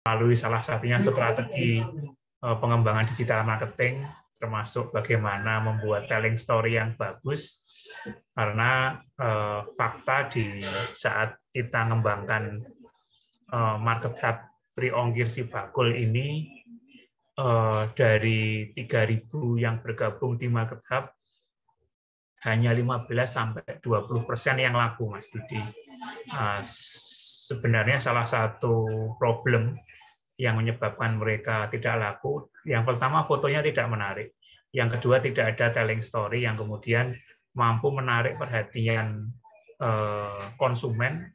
melalui salah satunya strategi pengembangan digital marketing, termasuk bagaimana membuat telling story yang bagus, karena fakta di saat kita mengembangkan market hub Priongkir Sibakul ini, dari 3.000 yang bergabung di market hub, hanya 15-20% yang laku, Mas Dudi. Sebenarnya salah satu problem yang menyebabkan mereka tidak laku, yang pertama fotonya tidak menarik, yang kedua tidak ada telling story yang kemudian mampu menarik perhatian konsumen,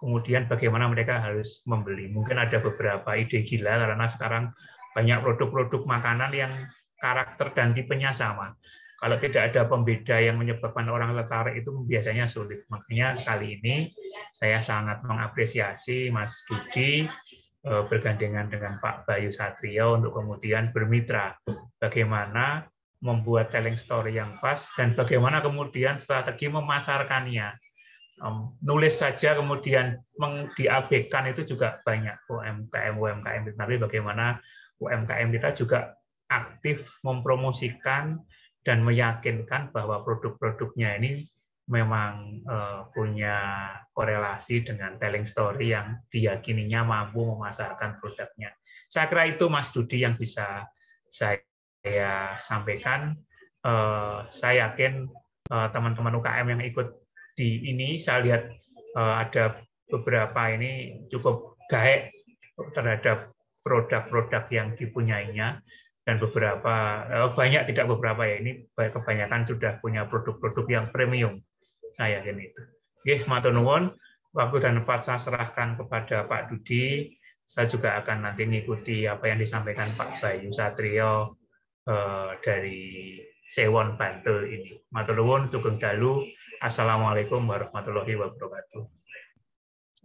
kemudian bagaimana mereka harus membeli. Mungkin ada beberapa ide gila karena sekarang banyak produk-produk makanan yang karakter dan tipenya sama. Kalau tidak ada pembeda yang menyebabkan orang tertarik itu biasanya sulit. Makanya kali ini saya sangat mengapresiasi Mas Dudi bergandengan dengan Pak Bayu Satrio untuk kemudian bermitra. Bagaimana membuat telling story yang pas dan bagaimana kemudian strategi memasarkannya. Nulis saja kemudian diabaikan itu juga banyak UMKM, tapi bagaimana UMKM kita juga aktif mempromosikan dan meyakinkan bahwa produk-produknya ini memang punya korelasi dengan telling story yang diyakininya mampu memasarkan produknya. Saya kira itu Mas Dudi yang bisa saya sampaikan. Saya yakin teman-teman UKM yang ikut di ini, saya lihat ada beberapa ini cukup gaek terhadap produk-produk yang dipunyainya, dan beberapa banyak, tidak beberapa ya, ini kebanyakan sudah punya produk-produk yang premium, saya yakin itu. Oke, matur nuwun, waktu dan tempat saya serahkan kepada Pak Dudi. Saya juga akan nanti mengikuti apa yang disampaikan Pak Bayu Satrio dari Sewon Bantul ini. Matur nuwun, sugeng dalu. Assalamualaikum warahmatullahi wabarakatuh.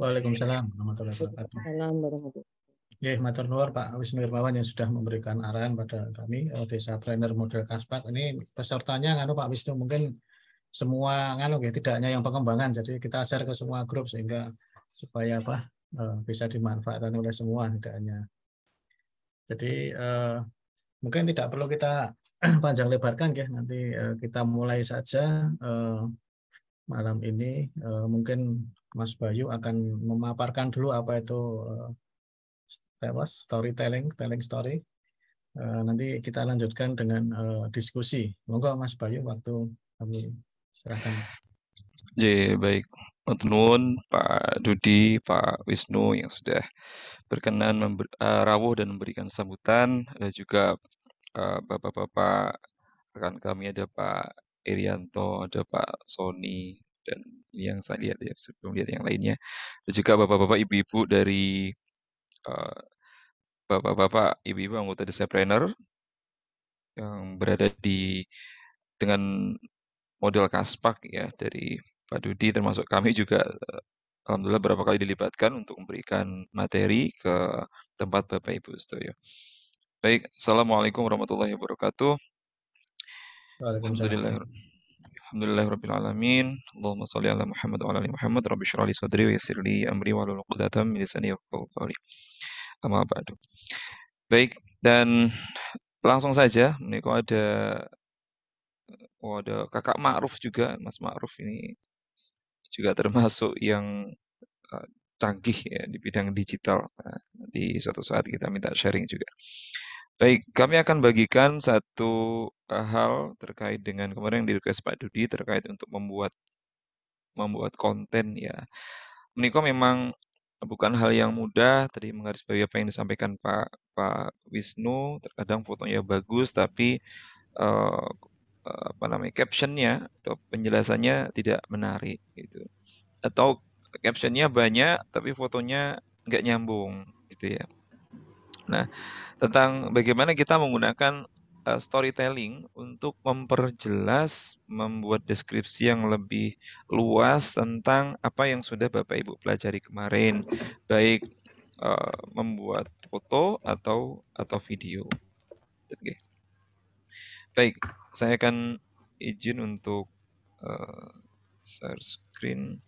Waalaikumsalam warahmatullahi wabarakatuh. Ya, matur nuwun Pak Wisnu Irmawan yang sudah memberikan arahan pada kami Desa Planner model Kaspak. Ini pesertanya Pak Wisnu, mungkin semua ya, tidak hanya yang pengembangan, jadi kita share ke semua grup sehingga supaya bisa dimanfaatkan oleh semua, tidak hanya. Jadi mungkin tidak perlu kita panjang lebarkan ya, nanti kita mulai saja malam ini. Mungkin Mas Bayu akan memaparkan dulu apa itu storytelling, telling story. Nanti kita lanjutkan dengan diskusi. Monggo Mas Bayu, waktu kami silakan. Ya, baik. Matur nuwun Pak Dudi, Pak Wisnu yang sudah berkenan rawuh dan memberikan sambutan. Ada juga bapak-bapak rekan kami, ada Pak Irianto, ada Pak Sony, dan yang saya lihat ya, sebelum lihat yang lainnya. Ada juga bapak-bapak ibu-ibu dari bapak-bapak ibu-ibu anggota Desapreneur yang berada dengan model Kaspak ya, dari Pak Dudi termasuk kami juga alhamdulillah berapa kali dilibatkan untuk memberikan materi ke tempat Bapak Ibu sedaya. Baik, Assalamualaikum warahmatullahi wabarakatuh. Alhamdulillahirabbil alamin. Allahumma shalli ala Muhammad wa ala ali Muhammad. Rabbi shrah li sadri wa yassir li amri wahlul 'uqdatam min lisani yafqahu qawli. Amma ba'du. Baik, dan langsung saja menika ada Kakak Ma'ruf juga, Mas Ma'ruf ini juga termasuk yang canggih ya di bidang digital. Nah, nanti suatu saat kita minta sharing juga. Baik, kami akan bagikan satu hal terkait dengan kemarin yang di-request Pak Dudi terkait untuk membuat konten ya. Menika memang bukan hal yang mudah, tadi menggarisbawahi apa yang disampaikan Pak Wisnu, terkadang fotonya bagus tapi captionnya atau penjelasannya tidak menarik gitu. Atau captionnya banyak tapi fotonya nggak nyambung gitu ya. Nah, tentang bagaimana kita menggunakan storytelling untuk memperjelas, membuat deskripsi yang lebih luas tentang apa yang sudah Bapak Ibu pelajari kemarin, baik membuat foto atau video. Oke. Baik, saya akan izin untuk share screen.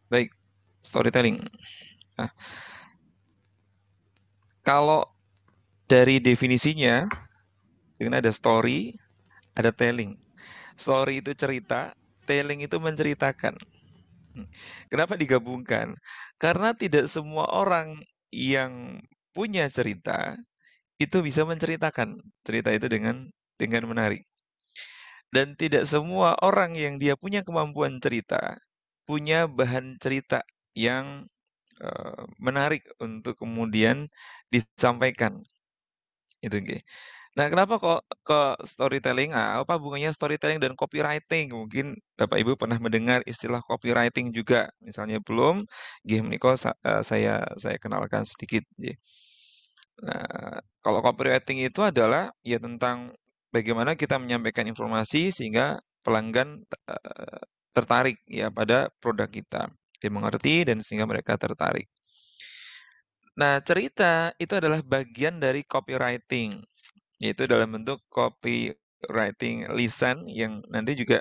Baik, storytelling. Nah, kalau dari definisinya, dengan ada story, ada telling. Story itu cerita, telling itu menceritakan. Kenapa digabungkan? Karena tidak semua orang yang punya cerita itu bisa menceritakan cerita itu dengan menarik. Dan tidak semua orang yang dia punya kemampuan cerita punya bahan cerita yang menarik untuk kemudian disampaikan. Itu nggih. Nah, kenapa kok storytelling? Apa hubungannya storytelling dan copywriting? Mungkin Bapak Ibu pernah mendengar istilah copywriting juga. Misalnya belum, nggih menika saya kenalkan sedikit nggih. Nah, kalau copywriting itu adalah ya tentang bagaimana kita menyampaikan informasi sehingga pelanggan tertarik ya pada produk kita. Dia mengerti dan sehingga mereka tertarik. Nah, cerita itu adalah bagian dari copywriting, yaitu dalam bentuk copywriting lisan yang nanti juga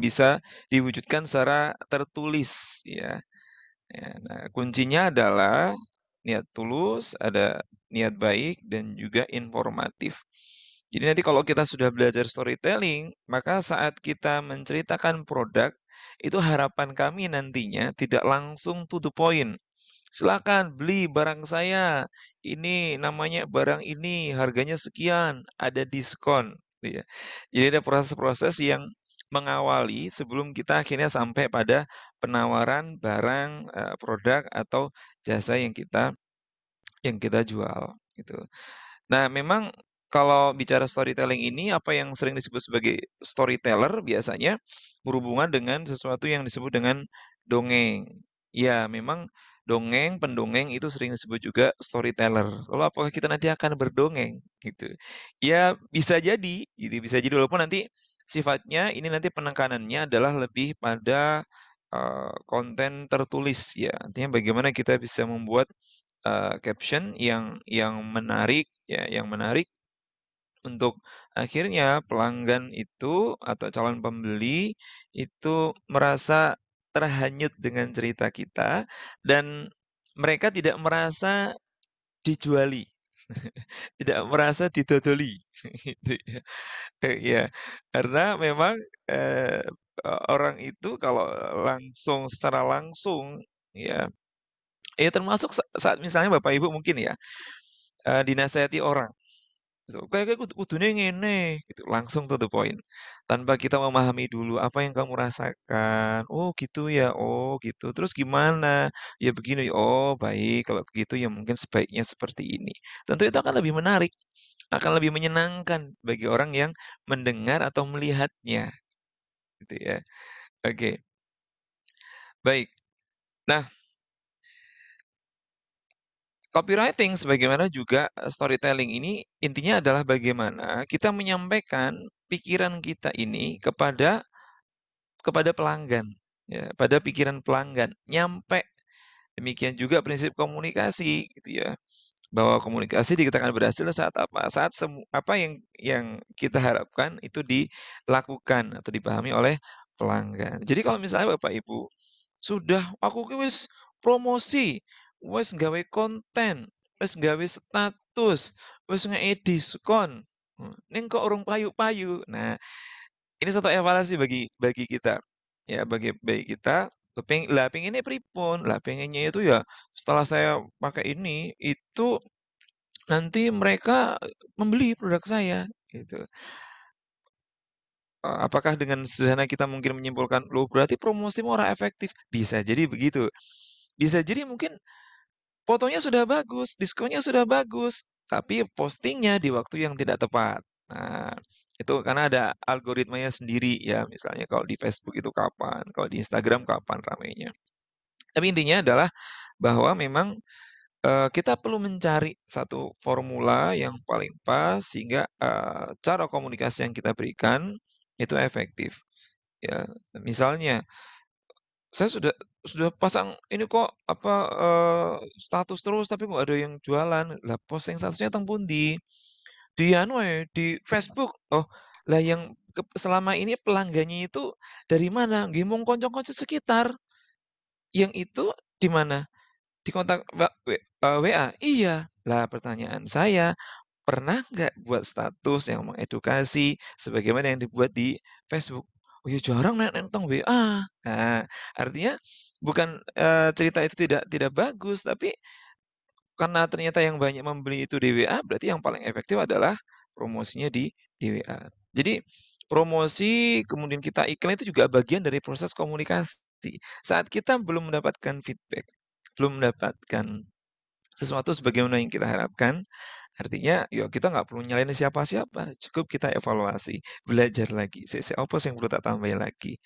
bisa diwujudkan secara tertulis ya. Ya, nah, kuncinya adalah niat tulus, ada niat baik dan juga informatif. Jadi nanti kalau kita sudah belajar storytelling, maka saat kita menceritakan produk, itu harapan kami nantinya tidak langsung to the point. Silakan beli barang saya. Ini namanya barang ini, harganya sekian, ada diskon, gitu ya. Jadi ada proses-proses yang mengawali sebelum kita akhirnya sampai pada penawaran barang, produk atau jasa yang kita jual, gitu. Nah, memang kalau bicara storytelling ini, apa yang sering disebut sebagai storyteller biasanya berhubungan dengan sesuatu yang disebut dengan dongeng. Ya, memang dongeng, pendongeng itu sering disebut juga storyteller. Lalu apakah kita nanti akan berdongeng gitu? Ya, bisa jadi, gitu. Bisa jadi walaupun nanti sifatnya ini nanti penekanannya adalah lebih pada konten tertulis ya. Artinya bagaimana kita bisa membuat caption yang menarik ya, yang menarik untuk akhirnya pelanggan itu atau calon pembeli itu merasa terhanyut dengan cerita kita dan mereka tidak merasa dijuali, tidak merasa didodoli, gitu ya. Iya, karena memang, eee, orang itu kalau secara langsung ya, ya termasuk saat misalnya Bapak Ibu mungkin ya, dinasehati orang gitu, "Kayak kudune ngene," gitu, langsung to the point. Tanpa kita memahami dulu, "Apa yang kamu rasakan? Oh gitu ya? Oh gitu. Terus gimana? Ya begini. Oh baik, kalau begitu ya mungkin sebaiknya seperti ini." Tentu itu akan lebih menarik, akan lebih menyenangkan bagi orang yang mendengar atau melihatnya, gitu ya. Oke, baik. Nah, copywriting sebagaimana juga storytelling ini intinya adalah bagaimana kita menyampaikan pikiran kita ini kepada pelanggan, ya, pada pikiran pelanggan, nyampe. Demikian juga prinsip komunikasi gitu ya, bahwa komunikasi dikatakan berhasil saat apa? Saat apa yang kita harapkan itu dilakukan atau dipahami oleh pelanggan. Jadi kalau misalnya Bapak Ibu sudah, "Aku ki wis promosi, wis gawe konten, wis gawe status, wis ngei diskon, ning kok urung payu-payu." Nah, ini satu evaluasi bagi kita, ya bagi kita, lah pengennya pripun? Lah pengennya itu ya setelah saya pakai ini, itu nanti mereka membeli produk saya, gitu. Apakah dengan sederhana kita mungkin menyimpulkan, "Loh berarti promosi ora efektif?" Bisa jadi begitu. Bisa jadi mungkin fotonya sudah bagus, diskonnya sudah bagus, tapi postingnya di waktu yang tidak tepat. Nah, itu karena ada algoritmanya sendiri ya, misalnya kalau di Facebook itu kapan, kalau di Instagram kapan ramainya. Tapi intinya adalah bahwa memang, kita perlu mencari satu formula yang paling pas sehingga, cara komunikasi yang kita berikan itu efektif, ya. Misalnya saya sudah pasang ini kok, apa, status terus tapi kok ada yang jualan. Lah posting statusnya teng pundi? Di anu ae, di Facebook. Oh, lah yang selama ini pelanggannya itu dari mana? Nggih mung kanca-kanca sekitar. Yang itu di mana? Di kontak WA? Iya. Lah pertanyaan saya, pernah nggak buat status yang mengedukasi sebagaimana yang dibuat di Facebook? Oh ya jarang nentang WA. Nah, artinya bukan cerita itu tidak bagus, tapi karena ternyata yang banyak membeli itu di WA, berarti yang paling efektif adalah promosinya di WA. Jadi promosi kemudian kita iklan itu juga bagian dari proses komunikasi. Saat kita belum mendapatkan feedback, belum mendapatkan sesuatu sebagaimana yang kita harapkan, artinya ya kita nggak perlu nyalain siapa-siapa, cukup kita evaluasi, belajar lagi. Apa sih yang perlu tak tambahin lagi?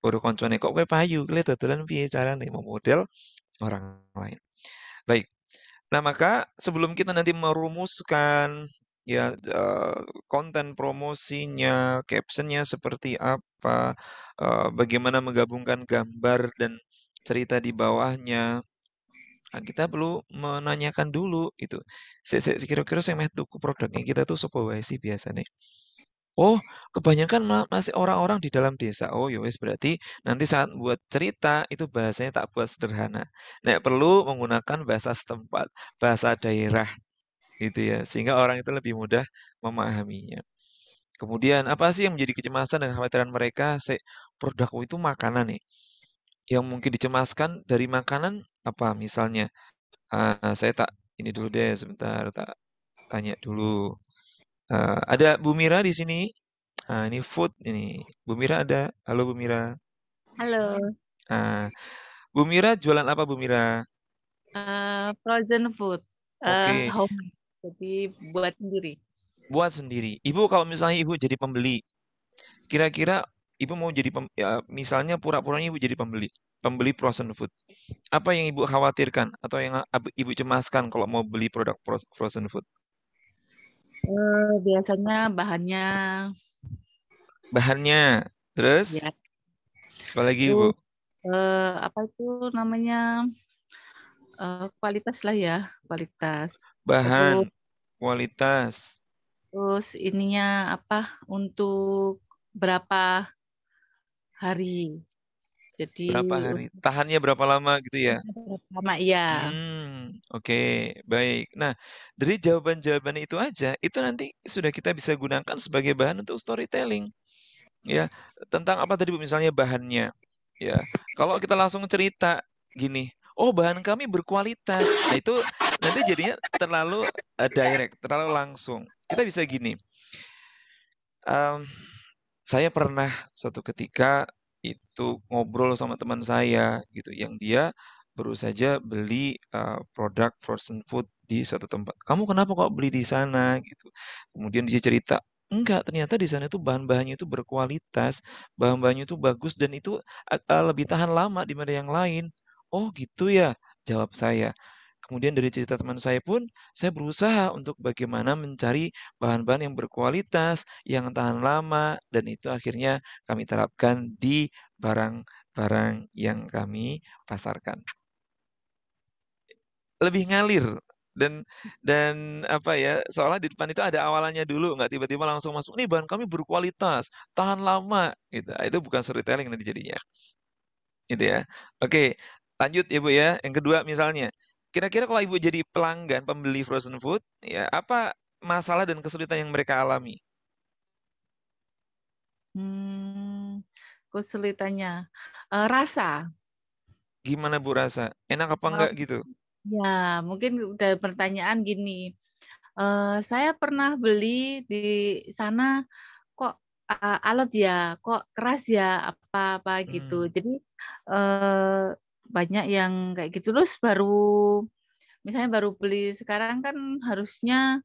Baru koncone kok kowe payu, kowe dodolan piye carane mau model orang lain. Baik. Nah, maka sebelum kita nanti merumuskan ya konten promosinya, captionnya seperti apa, bagaimana menggabungkan gambar dan cerita di bawahnya, kita perlu menanyakan dulu itu. Kira-kira saya meh tuku produknya kita tuh sapa wae sih biasanya. Oh, kebanyakan masih orang-orang di dalam desa. Oh, ya wes berarti nanti saat buat cerita itu bahasanya tak buat sederhana. Nek perlu menggunakan bahasa setempat, bahasa daerah gitu ya, sehingga orang itu lebih mudah memahaminya. Kemudian apa sih yang menjadi kecemasan dan kekhawatiran mereka? Produkku itu makanan nih. Yang mungkin dicemaskan dari makanan apa misalnya? Saya tak ini dulu deh sebentar, tak tanya dulu. Ada Bu Mira di sini. Ini food ini. Bu Mira ada. Halo Bu Mira. Halo. Bu Mira jualan apa Bu Mira? Frozen food. Oke. Home. Jadi buat sendiri. Buat sendiri. Ibu kalau misalnya Ibu jadi pembeli, kira-kira Ibu mau jadi misalnya pura-puranya Ibu jadi pembeli frozen food. Apa yang Ibu khawatirkan atau yang Ibu cemaskan kalau mau beli produk frozen food? Biasanya bahannya. Terus? Ya. Apalagi Ibu? Apa itu namanya? Kualitas lah ya, kualitas. Bahan, kualitas. Terus ininya apa? Untuk berapa hari? Jadi berapa hari? Tahannya berapa lama gitu ya? Berapa lama ya. Oke, baik. Nah, dari jawaban-jawaban itu aja, itu nanti sudah kita bisa gunakan sebagai bahan untuk storytelling. Ya, tentang apa tadi Bu misalnya bahannya. Ya, kalau kita langsung cerita gini, oh bahan kami berkualitas. Nah, itu nanti jadinya terlalu direct, terlalu langsung. Kita bisa gini. Saya pernah suatu ketika itu ngobrol sama teman saya gitu, yang dia baru saja beli produk frozen food di suatu tempat. Kamu kenapa kok beli di sana gitu? Kemudian dia cerita, enggak, ternyata di sana itu bahan-bahannya itu berkualitas, bahan-bahannya itu bagus dan itu lebih tahan lama daripada yang lain. Oh gitu ya, jawab saya. Kemudian dari cerita teman saya pun, saya berusaha untuk bagaimana mencari bahan-bahan yang berkualitas, yang tahan lama, dan itu akhirnya kami terapkan di barang-barang yang kami pasarkan. Lebih ngalir dan apa ya, seolah di depan itu ada awalannya dulu, nggak tiba-tiba langsung masuk, nih bahan kami berkualitas, tahan lama, gitu. Itu bukan storytelling nanti jadinya. Gitu ya. Oke, lanjut ya Bu ya. Yang kedua misalnya, kira-kira kalau Ibu jadi pelanggan pembeli frozen food, ya apa masalah dan kesulitan yang mereka alami? Kesulitannya rasa. Gimana Bu rasa? Enak apa enggak gitu? Ya, mungkin udah pertanyaan gini. Saya pernah beli di sana kok alot ya, kok keras ya, apa-apa gitu. Jadi banyak yang kayak gitu. Terus misalnya baru beli sekarang kan harusnya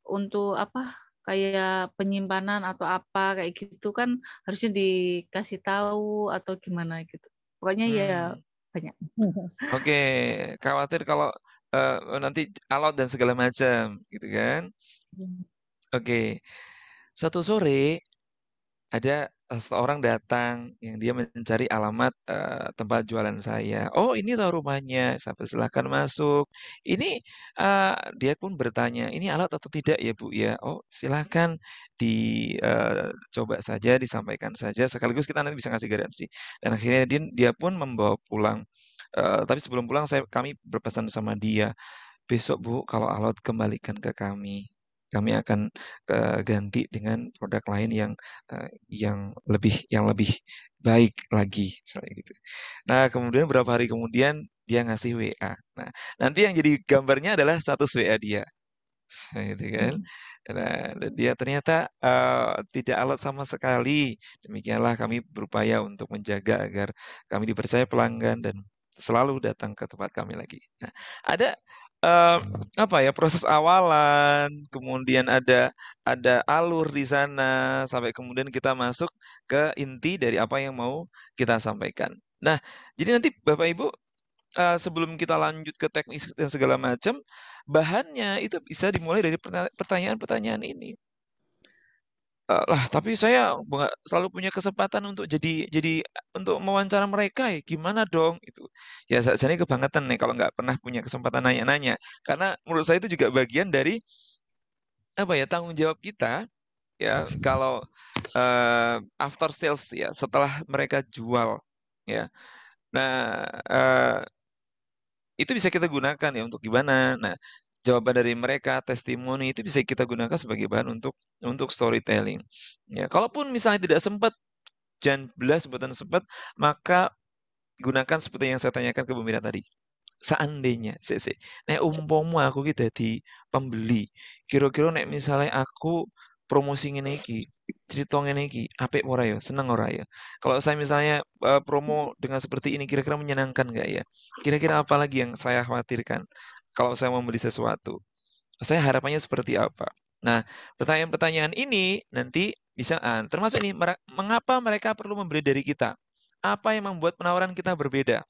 untuk apa kayak penyimpanan atau apa kayak gitu kan harusnya dikasih tahu atau gimana gitu. Pokoknya ya banyak. Oke, khawatir kalau nanti alot dan segala macam gitu kan? Oke. Satu sore ada seseorang datang yang dia mencari alamat tempat jualan saya. Oh, ini tahu rumahnya, silakan masuk. Ini dia pun bertanya, ini alat atau tidak ya Bu ya? Oh, silakan dicoba saja, disampaikan saja. Sekaligus kita nanti bisa ngasih garansi. Dan akhirnya dia pun membawa pulang. Tapi sebelum pulang kami berpesan sama dia, besok Bu, kalau alat kembalikan ke kami. Kami akan ganti dengan produk lain yang lebih baik lagi, misalnya gitu. Nah, kemudian beberapa hari kemudian dia ngasih WA. Nah, nanti yang jadi gambarnya adalah status WA dia, gitu kan. Dan dia ternyata tidak alot sama sekali. Demikianlah kami berupaya untuk menjaga agar kami dipercaya pelanggan dan selalu datang ke tempat kami lagi. Nah, ada proses awalan, kemudian ada alur di sana sampai kemudian kita masuk ke inti dari apa yang mau kita sampaikan. Nah, jadi nanti Bapak Ibu sebelum kita lanjut ke teknis dan segala macam, bahannya itu bisa dimulai dari pertanyaan-pertanyaan ini. Tapi saya nggak selalu punya kesempatan untuk untuk mewawancara mereka ya, gimana dong? Itu ya saya kebangetan nih kalau nggak pernah punya kesempatan nanya-nanya. Karena menurut saya itu juga bagian dari tanggung jawab kita ya kalau after sales ya setelah mereka jual ya. Nah, itu bisa kita gunakan ya untuk gimana. Nah, jawaban dari mereka, testimoni itu bisa kita gunakan sebagai bahan untuk storytelling. Ya, kalaupun misalnya tidak sempat, jangan belas sebutan sempat, maka gunakan seperti yang saya tanyakan ke Bu Mira tadi. Seandainya, nek umpama aku gitu di pembeli, kira-kira nek misalnya aku promosi ngene iki, cerita ngene iki, apik ora ya, seneng ora ya. Kalau saya misalnya promo dengan seperti ini kira-kira menyenangkan nggak ya? Kira-kira apa lagi yang saya khawatirkan kalau saya mau beli sesuatu? Saya harapannya seperti apa? Nah, pertanyaan-pertanyaan ini nanti bisa termasuk ini mengapa mereka perlu membeli dari kita? Apa yang membuat penawaran kita berbeda?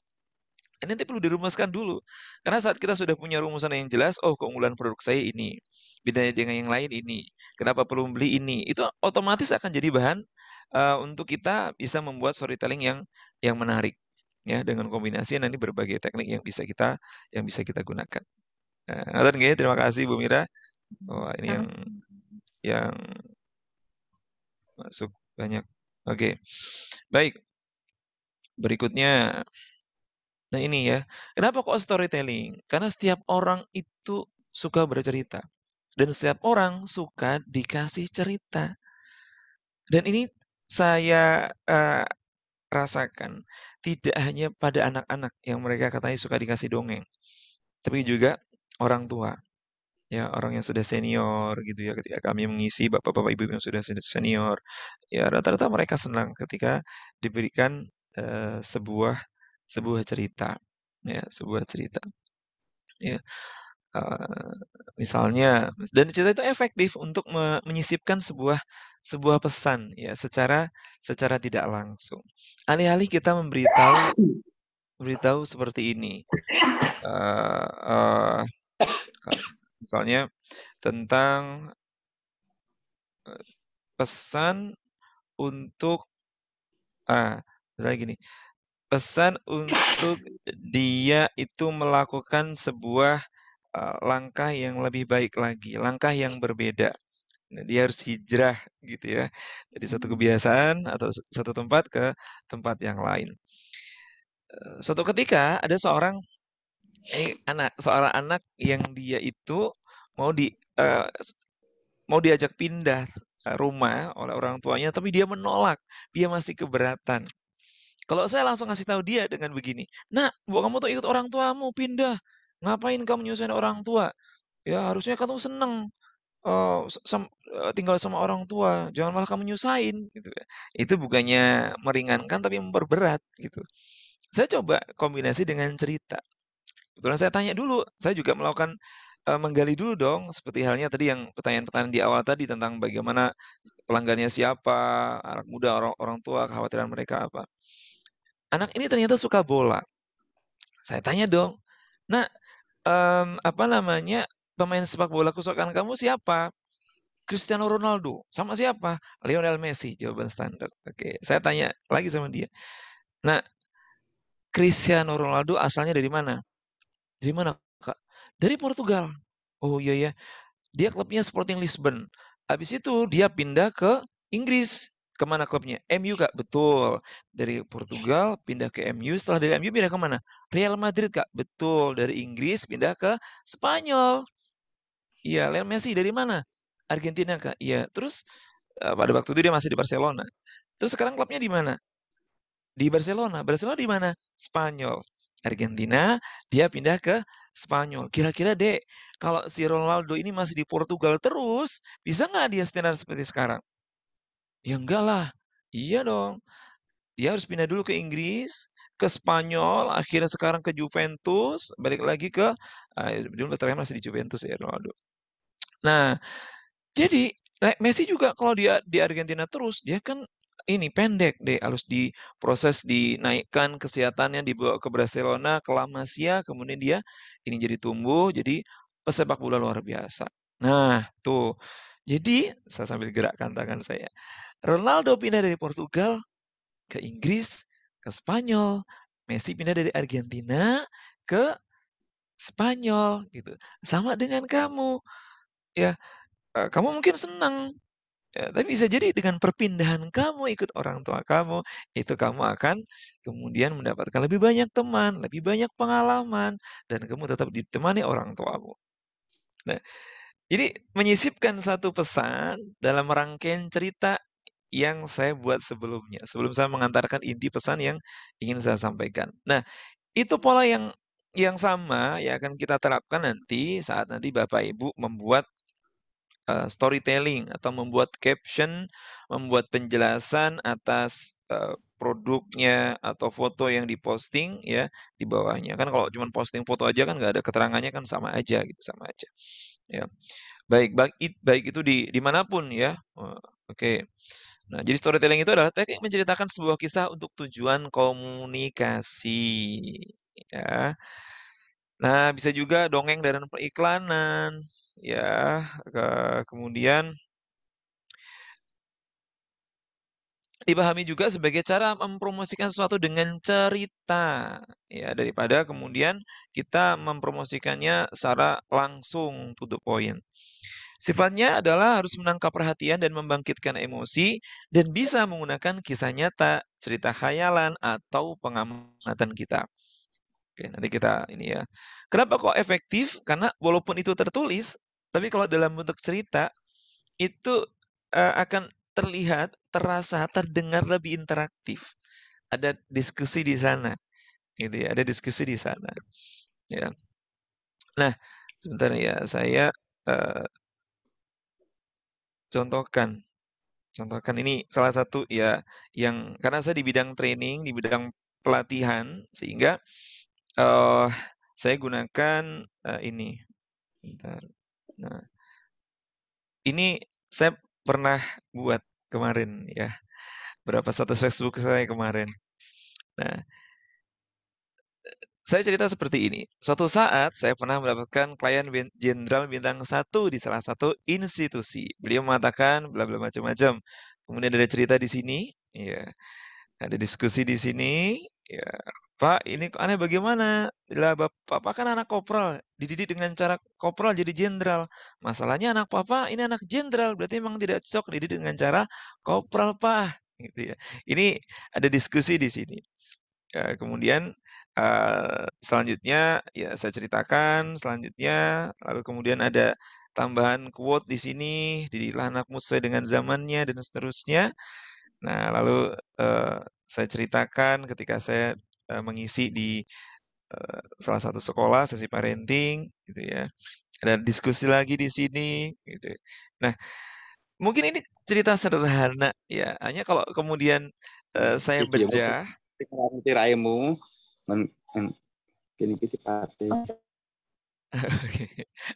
Ini nanti perlu dirumuskan dulu. Karena saat kita sudah punya rumusan yang jelas, oh keunggulan produk saya ini, bedanya dengan yang lain ini, kenapa perlu membeli ini, itu otomatis akan jadi bahan untuk kita bisa membuat storytelling yang menarik, ya dengan kombinasi nanti berbagai teknik yang bisa kita gunakan. Nah, terima kasih Bu Mira. Wah, ini yang masuk banyak. Oke, baik. Berikutnya. Nah ini ya, kenapa kok storytelling? Karena setiap orang itu suka bercerita. Dan setiap orang suka dikasih cerita. Dan ini saya rasakan tidak hanya pada anak-anak yang mereka katanya suka dikasih dongeng. Tapi juga orang tua. Ya, orang yang sudah senior gitu ya, ketika kami mengisi bapak-bapak ibu yang sudah senior, ya rata-rata mereka senang ketika diberikan sebuah cerita, ya sebuah cerita, ya misalnya dan cerita itu efektif untuk menyisipkan sebuah pesan ya secara tidak langsung. Alih-alih kita memberitahu seperti ini, misalnya tentang pesan untuk misalnya gini, pesan untuk dia itu melakukan sebuah langkah yang lebih baik lagi, langkah yang berbeda. Nah, dia harus hijrah gitu ya, dari satu kebiasaan atau satu tempat ke tempat yang lain. Suatu ketika ada seorang anak yang dia itu mau diajak pindah rumah oleh orang tuanya, tapi dia menolak, dia masih keberatan. Kalau saya langsung ngasih tahu dia dengan begini, "Nak, kamu tuh ikut orang tuamu pindah. Ngapain kamu nyusahin orang tua? Ya harusnya kamu seneng tinggal sama orang tua, jangan malah kamu nyusahin," gitu ya. Itu bukannya meringankan tapi memperberat gitu. Saya coba kombinasi dengan cerita. Kebetulan saya tanya dulu, saya juga melakukan menggali dulu dong, seperti halnya tadi yang pertanyaan-pertanyaan di awal tadi tentang bagaimana pelanggannya siapa, anak muda, orang tua, kekhawatiran mereka apa. Anak ini ternyata suka bola. Saya tanya dong, "Nak, pemain sepak bola kesukaan kamu siapa?" Cristiano Ronaldo. Sama siapa? Lionel Messi, jawaban standar. Oke, saya tanya lagi sama dia. Nah, Cristiano Ronaldo asalnya dari mana? Dari mana, Kak? Dari Portugal. Oh iya ya, dia klubnya Sporting Lisbon. Habis itu dia pindah ke Inggris. Kemana klubnya? MU, Kak. Betul. Dari Portugal pindah ke MU. Setelah dari MU pindah ke mana? Real Madrid, Kak. Betul. Dari Inggris pindah ke Spanyol. Iya, Lionel Messi dari mana? Argentina, Kak. Iya. Terus pada waktu itu dia masih di Barcelona. Terus sekarang klubnya di mana? Di Barcelona. Barcelona di mana? Spanyol. Argentina, dia pindah ke Spanyol. Kira-kira, Dek, kalau si Ronaldo ini masih di Portugal terus, bisa nggak dia standar seperti sekarang? Ya enggak lah. Iya dong. Dia harus pindah dulu ke Inggris, ke Spanyol, akhirnya sekarang ke Juventus, balik lagi ke dulu terakhir masih di Juventus ya Ronaldo. Nah, jadi Messi juga kalau dia di Argentina terus, dia kan ini pendek deh, harus diproses, dinaikkan kesehatannya, dibawa ke Barcelona, ke La Masia, kemudian dia ini jadi tumbuh, jadi pesepak bola luar biasa. Nah, tuh. Jadi, saya sambil gerakkan tangan saya. Ronaldo pindah dari Portugal ke Inggris, ke Spanyol. Messi pindah dari Argentina ke Spanyol gitu. Sama dengan kamu. Ya, kamu mungkin senang. Ya, tapi bisa jadi dengan perpindahan kamu ikut orang tua kamu, itu kamu akan kemudian mendapatkan lebih banyak teman, lebih banyak pengalaman, dan kamu tetap ditemani orang tuamu. Nah, jadi menyisipkan satu pesan dalam rangkaian cerita yang saya buat sebelumnya, sebelum saya mengantarkan inti pesan yang ingin saya sampaikan. Nah, itu pola yang sama yang akan kita terapkan nanti saat nanti Bapak Ibu membuat storytelling atau membuat caption, membuat penjelasan atas produknya atau foto yang diposting ya di bawahnya. Kan kalau cuma posting foto aja kan nggak ada keterangannya kan sama aja gitu, sama aja. Ya. Baik itu dimanapun ya. Oke. Nah, jadi storytelling itu adalah teknik menceritakan sebuah kisah untuk tujuan komunikasi. Ya. Nah, bisa juga dongeng dan periklanan, ya. Kemudian dipahami juga sebagai cara mempromosikan sesuatu dengan cerita, ya, daripada kemudian kita mempromosikannya secara langsung to the point. Sifatnya adalah harus menangkap perhatian dan membangkitkan emosi dan bisa menggunakan kisah nyata, cerita khayalan, atau pengamatan kita. Oke, nanti kita ini ya. Kenapa kok efektif? Karena walaupun itu tertulis, tapi kalau dalam bentuk cerita, itu akan terlihat, terasa, terdengar lebih interaktif. Ada diskusi di sana. Gitu ya, ada diskusi di sana. Ya. Nah, sebentar ya, saya contohkan ini salah satu ya yang karena saya di bidang training, di bidang pelatihan sehingga saya gunakan ini. Bentar. Nah, ini saya pernah buat kemarin ya. Berapa status Facebook saya kemarin. Nah, saya cerita seperti ini. Suatu saat saya pernah mendapatkan klien jenderal bintang 1 di salah satu institusi. Beliau mengatakan bla bla macam-macam. Kemudian ada cerita di sini, ya. Ada diskusi di sini, ya. Pak, ini kok aneh bagaimana? Lah, Bapak kan anak kopral, dididik dengan cara kopral jadi jenderal. Masalahnya anak Papa ini anak jenderal, berarti memang tidak cocok dididik dengan cara kopral, Pak. Gitu ya. Ini ada diskusi di sini. Kemudian selanjutnya ya saya ceritakan selanjutnya, lalu kemudian ada tambahan quote di sini, "Didiklah anakmu sesuai dengan zamannya," dan seterusnya. Nah, lalu saya ceritakan ketika saya mengisi di salah satu sekolah sesi parenting gitu ya. Ada diskusi lagi di sini gitu. Nah, mungkin ini cerita sederhana ya, hanya kalau kemudian saya bedah tiraimu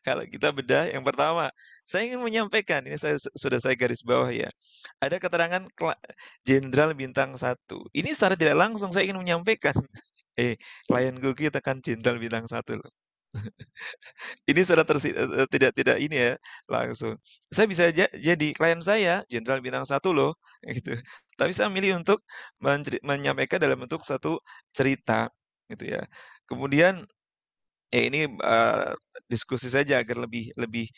kalau kita bedah, yang pertama, saya ingin menyampaikan, ini sudah saya garis bawah ya. Ada keterangan jenderal bintang 1. Ini secara tidak langsung saya ingin menyampaikan, klien kita kan jenderal bintang 1 loh. Ini secara tidak ini ya, langsung. Saya bisa jadi klien saya jenderal bintang 1 loh, gitu. Tapi saya milih untuk menyampaikan dalam bentuk satu cerita, gitu ya. Kemudian ini diskusi saja agar lebih lebih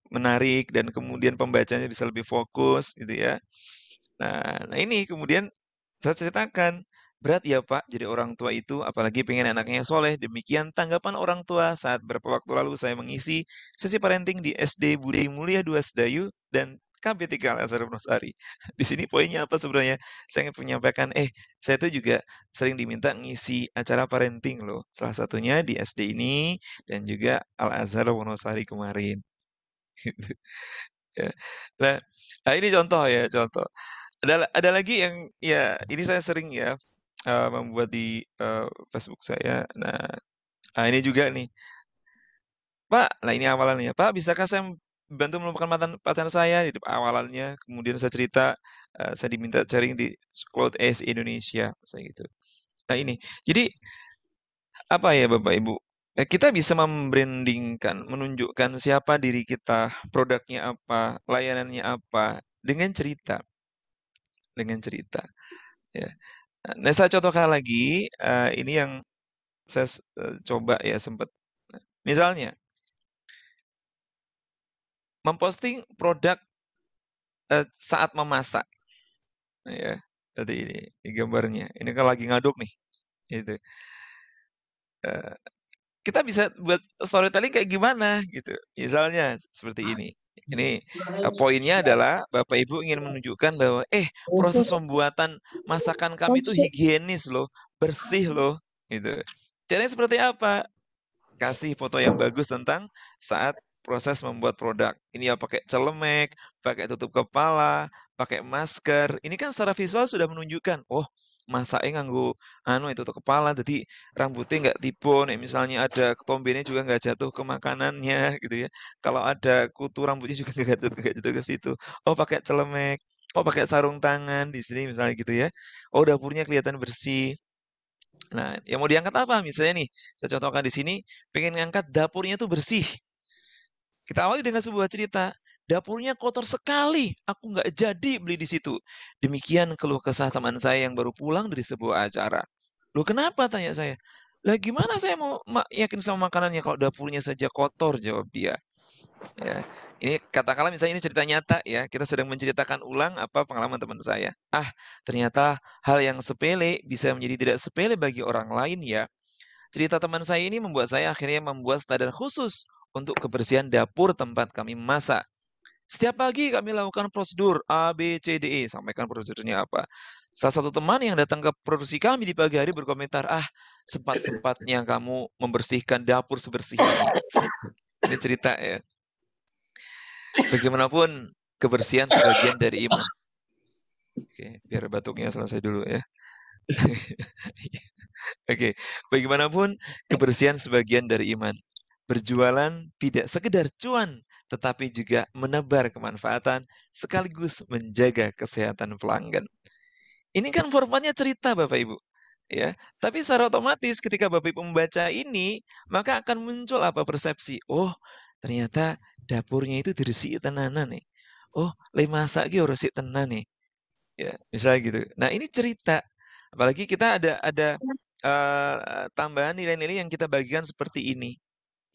menarik dan kemudian pembacanya bisa lebih fokus, gitu ya. Nah ini kemudian saya ceritakan, berat ya Pak jadi orang tua itu, apalagi pengen anaknya soleh. Demikian tanggapan orang tua saat beberapa waktu lalu saya mengisi sesi parenting di SD Budi Mulia 2 Sedayu dan KB3 Al-Azhar Wonosari. Di sini poinnya apa sebenarnya? Saya ingin menyampaikan, saya itu juga sering diminta ngisi acara parenting loh. Salah satunya di SD ini dan juga Al-Azhar Wonosari kemarin. Gitu, ya. Nah, ini contoh ya, contoh. Ada lagi yang ya ini saya sering ya membuat di Facebook saya. Nah ini juga nih, Pak. Nah ini awalannya, Pak. Bisakah saya bantu melupakan mantan pacar saya di awalannya? Kemudian saya cerita, saya diminta sharing di Cloud AS Indonesia, saya gitu. Nah ini, jadi apa ya Bapak Ibu? Kita bisa membrandingkan, menunjukkan siapa diri kita, produknya apa, layanannya apa, dengan cerita, dengan cerita. Ya. Nah, saya contohkan lagi, ini yang saya coba ya sempat. Misalnya, memposting produk saat memasak. Nah, ya, tadi ini gambarnya. Ini kan lagi ngaduk nih, gitu. Kita bisa buat storytelling kayak gimana, gitu. Misalnya seperti ini. Ini poinnya adalah Bapak Ibu ingin menunjukkan bahwa proses pembuatan masakan kami itu higienis loh, bersih loh, gitu. Caranya seperti apa? Kasih foto yang bagus tentang saat proses membuat produk. Ini ya pakai celemek, pakai tutup kepala, pakai masker. Ini kan secara visual sudah menunjukkan, oh masaknya nganggo itu tutup kepala, jadi rambutnya nggak tibon, misalnya ada ketombenya juga nggak jatuh ke makanannya, gitu ya. Kalau ada kutu rambutnya juga nggak jatuh ke situ. Oh pakai celemek, oh pakai sarung tangan di sini misalnya gitu ya. Oh dapurnya kelihatan bersih. Nah, yang mau diangkat apa? Misalnya nih, saya contohkan di sini, pengen ngangkat dapurnya itu bersih. Kita awali dengan sebuah cerita. Dapurnya kotor sekali, aku nggak jadi beli di situ. Demikian keluh kesah teman saya yang baru pulang dari sebuah acara. Loh kenapa? Tanya saya. Lah gimana saya mau yakin sama makanannya kalau dapurnya saja kotor, jawab dia. Ya, ini katakanlah misalnya ini cerita nyata ya, kita sedang menceritakan ulang apa pengalaman teman saya. Ternyata hal yang sepele bisa menjadi tidak sepele bagi orang lain ya. Cerita teman saya ini membuat saya akhirnya membuat standar khusus untuk kebersihan dapur tempat kami masak. Setiap pagi kami lakukan prosedur A, B, C, D, E. Sampaikan prosedurnya apa. Salah satu teman yang datang ke produksi kami di pagi hari berkomentar, sempat-sempatnya kamu membersihkan dapur sebersih ini. Ini cerita ya. Bagaimanapun kebersihan sebagian dari iman. Oke, biar batuknya selesai dulu ya. Oke, bagaimanapun kebersihan sebagian dari iman. Berjualan tidak sekedar cuan, tetapi juga menebar kemanfaatan sekaligus menjaga kesehatan pelanggan. Ini kan formatnya cerita Bapak Ibu. Ya, tapi secara otomatis ketika Bapak Ibu membaca ini, maka akan muncul apa persepsi? Oh, ternyata dapurnya itu diresiki tenanan nih. Oh, le masak ki resik tenan nih. Ya, misalnya gitu. Nah, ini cerita. Apalagi kita ada tambahan nilai-nilai yang kita bagikan seperti ini.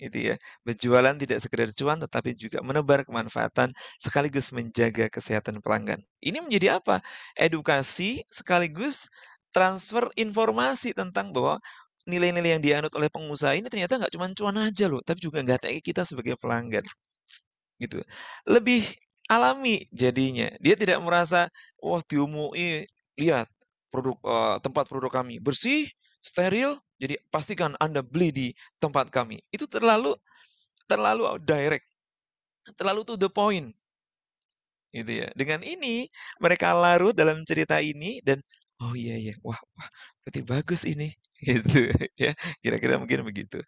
Gitu ya. Berjualan tidak sekedar cuan tetapi juga menebar kemanfaatan sekaligus menjaga kesehatan pelanggan. Ini menjadi apa? Edukasi sekaligus transfer informasi tentang bahwa nilai-nilai yang dianut oleh pengusaha ini ternyata nggak cuma cuan aja loh, tapi juga nggak kita sebagai pelanggan. Gitu. Lebih alami jadinya. Dia tidak merasa, wah diumui, lihat produk tempat produk kami bersih, steril, jadi pastikan Anda beli di tempat kami. Itu terlalu direct, terlalu to the point. Gitu ya. Dengan ini mereka larut dalam cerita ini dan oh iya iya, wah berarti bagus ini. Gitu ya. Kira-kira mungkin begitu.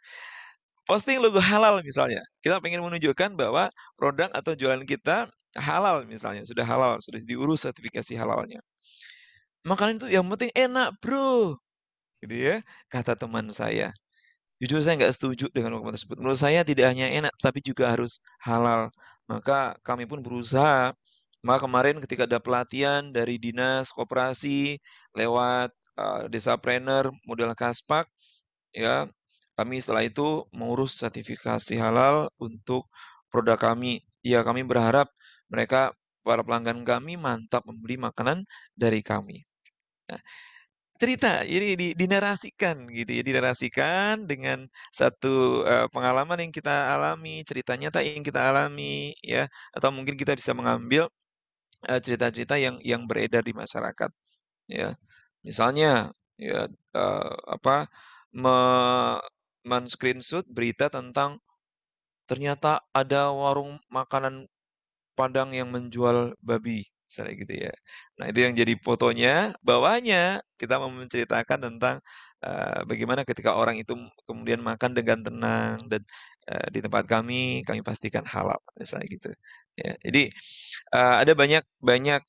Posting logo halal misalnya. Kita pengen menunjukkan bahwa produk atau jualan kita halal misalnya, sudah halal, sudah diurus sertifikasi halalnya. Makanan itu yang penting enak, Bro. Gitu ya, kata teman saya. Jujur saya nggak setuju dengan hukuman tersebut. Menurut saya tidak hanya enak, tapi juga harus halal. Maka kami pun berusaha. Maka kemarin ketika ada pelatihan dari dinas koperasi lewat Desapreneur model Kaspak, ya kami setelah itu mengurus sertifikasi halal untuk produk kami. Ya kami berharap mereka para pelanggan kami mantap membeli makanan dari kami. Nah, cerita jadi dinarasikan gitu ya, dinarasikan dengan satu pengalaman yang kita alami, cerita nyata yang kita alami ya, atau mungkin kita bisa mengambil cerita-cerita yang beredar di masyarakat ya. Misalnya ya apa me men-screenshot berita tentang ternyata ada warung makanan Padang yang menjual babi, misalnya gitu ya. Nah, itu yang jadi fotonya, bawahnya kita mau menceritakan tentang, bagaimana ketika orang itu kemudian makan dengan tenang dan, di tempat kami pastikan halal, misalnya gitu. Ya, jadi, ada banyak banyak,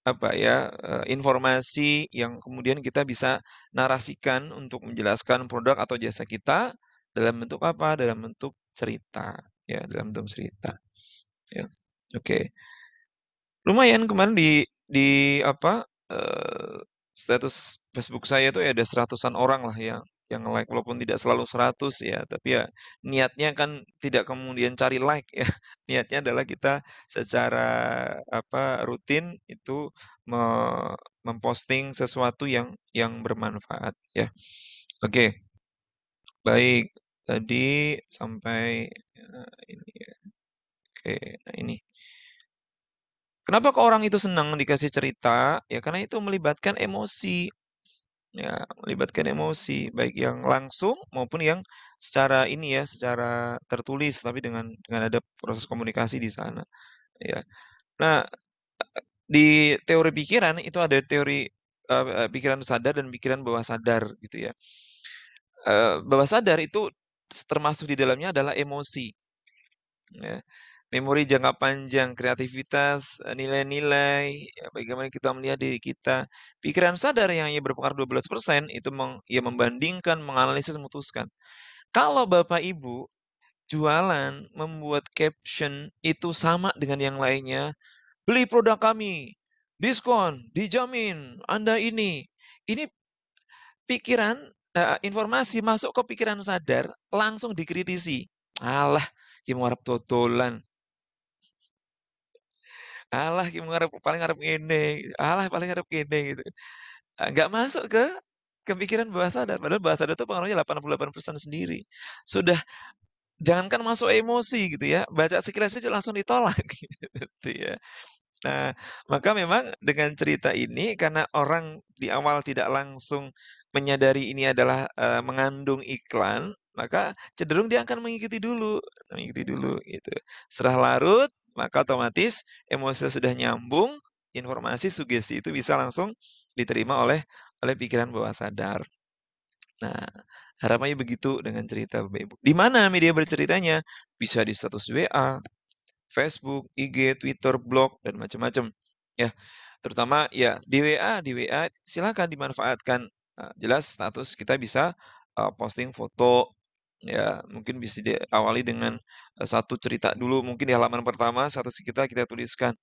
apa ya, informasi yang kemudian kita bisa narasikan untuk menjelaskan produk atau jasa kita dalam bentuk apa, dalam bentuk cerita, ya, dalam bentuk cerita. Ya, oke. Lumayan kemarin di status Facebook saya itu ya ada 100-an orang lah yang like walaupun tidak selalu 100 ya, tapi ya niatnya kan tidak kemudian cari like ya. Niatnya adalah kita secara rutin itu me memposting sesuatu yang bermanfaat ya. Oke, baik. Tadi sampai, ini ya. Oke, nah ini. Kenapa kok orang itu senang dikasih cerita? Ya karena itu melibatkan emosi. Ya, melibatkan emosi baik yang langsung maupun yang secara ini ya, secara tertulis tapi dengan ada proses komunikasi di sana, ya. Nah, di teori pikiran itu ada teori pikiran sadar dan pikiran bawah sadar gitu ya. Bawah sadar itu termasuk di dalamnya adalah emosi. Ya. Memori jangka panjang, kreativitas, nilai-nilai, ya bagaimana kita melihat diri kita. Pikiran sadar yang hanya berpengaruh 12% itu ya membandingkan, menganalisis, memutuskan. Kalau Bapak Ibu jualan, membuat caption itu sama dengan yang lainnya, beli produk kami, diskon, dijamin, Anda ini. Ini pikiran, informasi masuk ke pikiran sadar, langsung dikritisi. Alah, ki arep dodolan. Alah ki paling ngarep ngene, alah paling ngarep ngene gitu. Nggak masuk ke pikiran bawah sadar, padahal bawah sadar itu pengaruhnya 88% sendiri. Sudah jangankan masuk emosi gitu ya, baca sekilas aja langsung ditolak gitu ya. Nah, maka memang dengan cerita ini karena orang di awal tidak langsung menyadari ini adalah, mengandung iklan, maka cenderung dia akan mengikuti dulu gitu. Setelah larut, maka otomatis emosi sudah nyambung, informasi sugesti itu bisa langsung diterima oleh pikiran bawah sadar. Nah, harapannya begitu dengan cerita Bapak Ibu. Di mana media berceritanya? Bisa di status WA, Facebook, IG, Twitter, blog, dan macam-macam. Ya, terutama ya di WA silakan dimanfaatkan. Jelas status kita bisa posting foto, ya mungkin bisa diawali dengan satu cerita dulu. Mungkin di halaman pertama status kita tuliskan,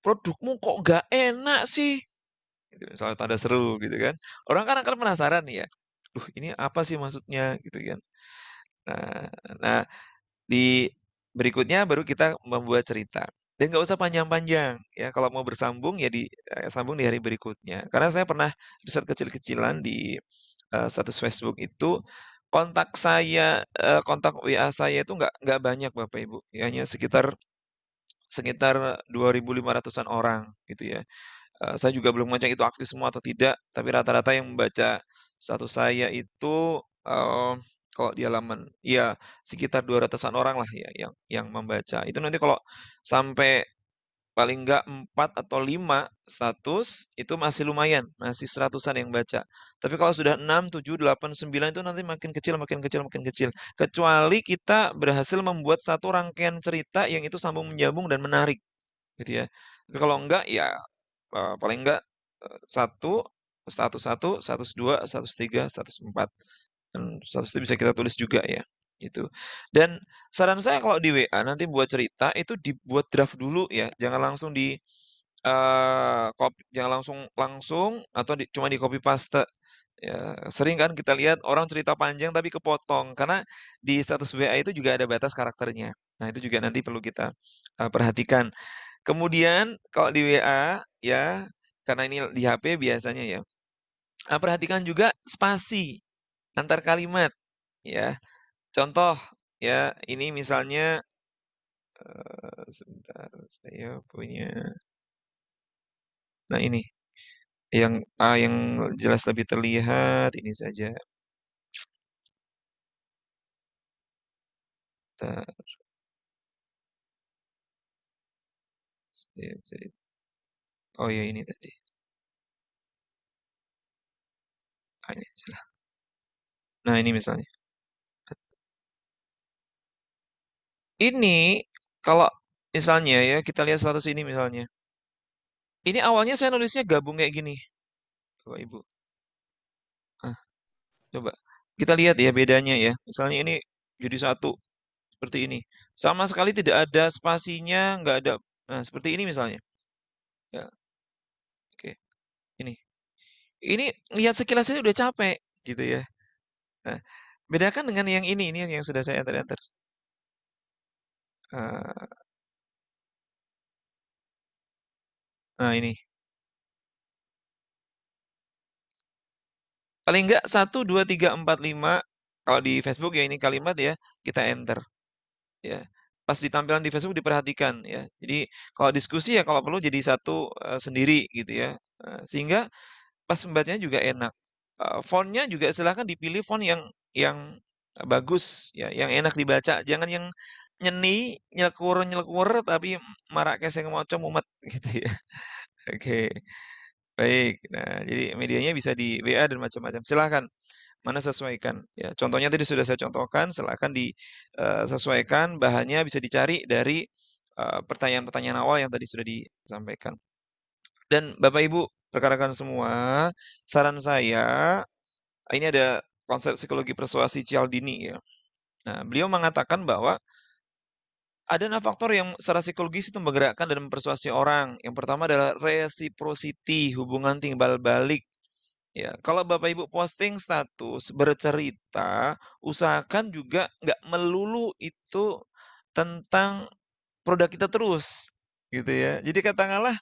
produkmu kok nggak enak sih? Gitu, misalnya tanda seru gitu kan. Orang kan akan penasaran nih ya. Duh, ini apa sih maksudnya gitu kan. Nah, nah di berikutnya baru kita membuat cerita. Dan nggak usah panjang-panjang ya, kalau mau bersambung ya sambung di hari berikutnya. Karena saya pernah riset kecil-kecilan di status Facebook itu, kontak WA saya itu nggak banyak Bapak Ibu, ya hanya sekitar sekitar 2.500-an orang gitu ya. Saya juga belum ngecek itu aktif semua atau tidak, tapi rata-rata yang membaca status saya itu, kalau di halaman ya sekitar 200-an orang lah ya yang membaca. Itu nanti kalau sampai paling enggak 4 atau 5 status, itu masih lumayan, masih 100-an yang baca. Tapi kalau sudah 6, 7, 8, 9 itu nanti makin kecil makin kecil makin kecil. Kecuali kita berhasil membuat satu rangkaian cerita yang itu sambung menyambung dan menarik, gitu ya. Tapi kalau enggak ya paling enggak, 1, status 1, status 2, status 3, status 4. Dan status itu bisa kita tulis juga ya, gitu. Dan saran saya kalau di WA nanti buat cerita itu dibuat draft dulu ya, jangan langsung jangan langsung atau cuma di copy paste. Ya, sering kan kita lihat orang cerita panjang tapi kepotong karena di status WA itu juga ada batas karakternya. Nah, itu juga nanti perlu kita perhatikan. Kemudian kalau di WA ya, karena ini di HP biasanya ya, perhatikan juga spasi antar kalimat ya. Contoh ya, ini misalnya sebentar saya punya. Nah, ini yang jelas lebih terlihat ini saja. Bentar. Oh ya ini tadi. Ini aja lah. Nah, ini misalnya. Ini kalau misalnya ya kita lihat status ini misalnya. Ini awalnya saya nulisnya gabung kayak gini. Bapak Ibu. Nah, coba kita lihat ya bedanya ya. Misalnya ini jadi satu seperti ini. Sama sekali tidak ada spasinya, nggak ada. Nah, seperti ini misalnya. Ya, oke. Ini lihat sekilas saja udah capek gitu ya. Nah, bedakan dengan yang ini yang sudah saya enter. Nah, ini. Paling enggak 1, 2, 3, 4, 5. Kalau di Facebook ya ini kalimat ya, kita enter. Ya. Pas di tampilan di Facebook diperhatikan ya. Jadi kalau diskusi ya kalau perlu jadi satu sendiri gitu ya. Sehingga pas membacanya juga enak. Fontnya juga silahkan dipilih font yang bagus ya, yang enak dibaca. Jangan yang nyeni, nyelekur tapi marak keseng moco mumet gitu ya. Oke. Baik. Nah, jadi medianya bisa di WA dan macam-macam. Silahkan mana sesuaikan ya. Contohnya tadi sudah saya contohkan, silahkan disesuaikan bahannya bisa dicari dari pertanyaan-pertanyaan awal yang tadi sudah disampaikan. Dan Bapak Ibu rekan-rekan semua, saran saya ini ada konsep psikologi persuasi Cialdini ya. Nah, beliau mengatakan bahwa ada 6 faktor yang secara psikologis itu menggerakkan dan mempersuasi orang. Yang pertama adalah reciprocity, hubungan timbal balik. Ya, kalau Bapak Ibu posting status bercerita, usahakan juga nggak melulu itu tentang produk kita terus, gitu ya. Jadi katakanlah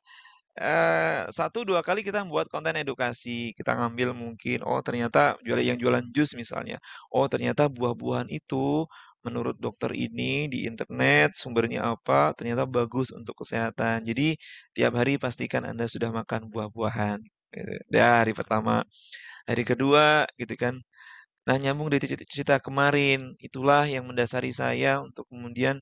1, 2 kali kita membuat konten edukasi, kita ngambil mungkin, oh ternyata yang jualan jus misalnya, oh ternyata buah-buahan itu menurut dokter ini di internet sumbernya apa, ternyata bagus untuk kesehatan. Jadi tiap hari pastikan Anda sudah makan buah-buahan. Gitu. Hari pertama. Hari kedua gitu kan. Nah, nyambung dari cerita kemarin, itulah yang mendasari saya untuk kemudian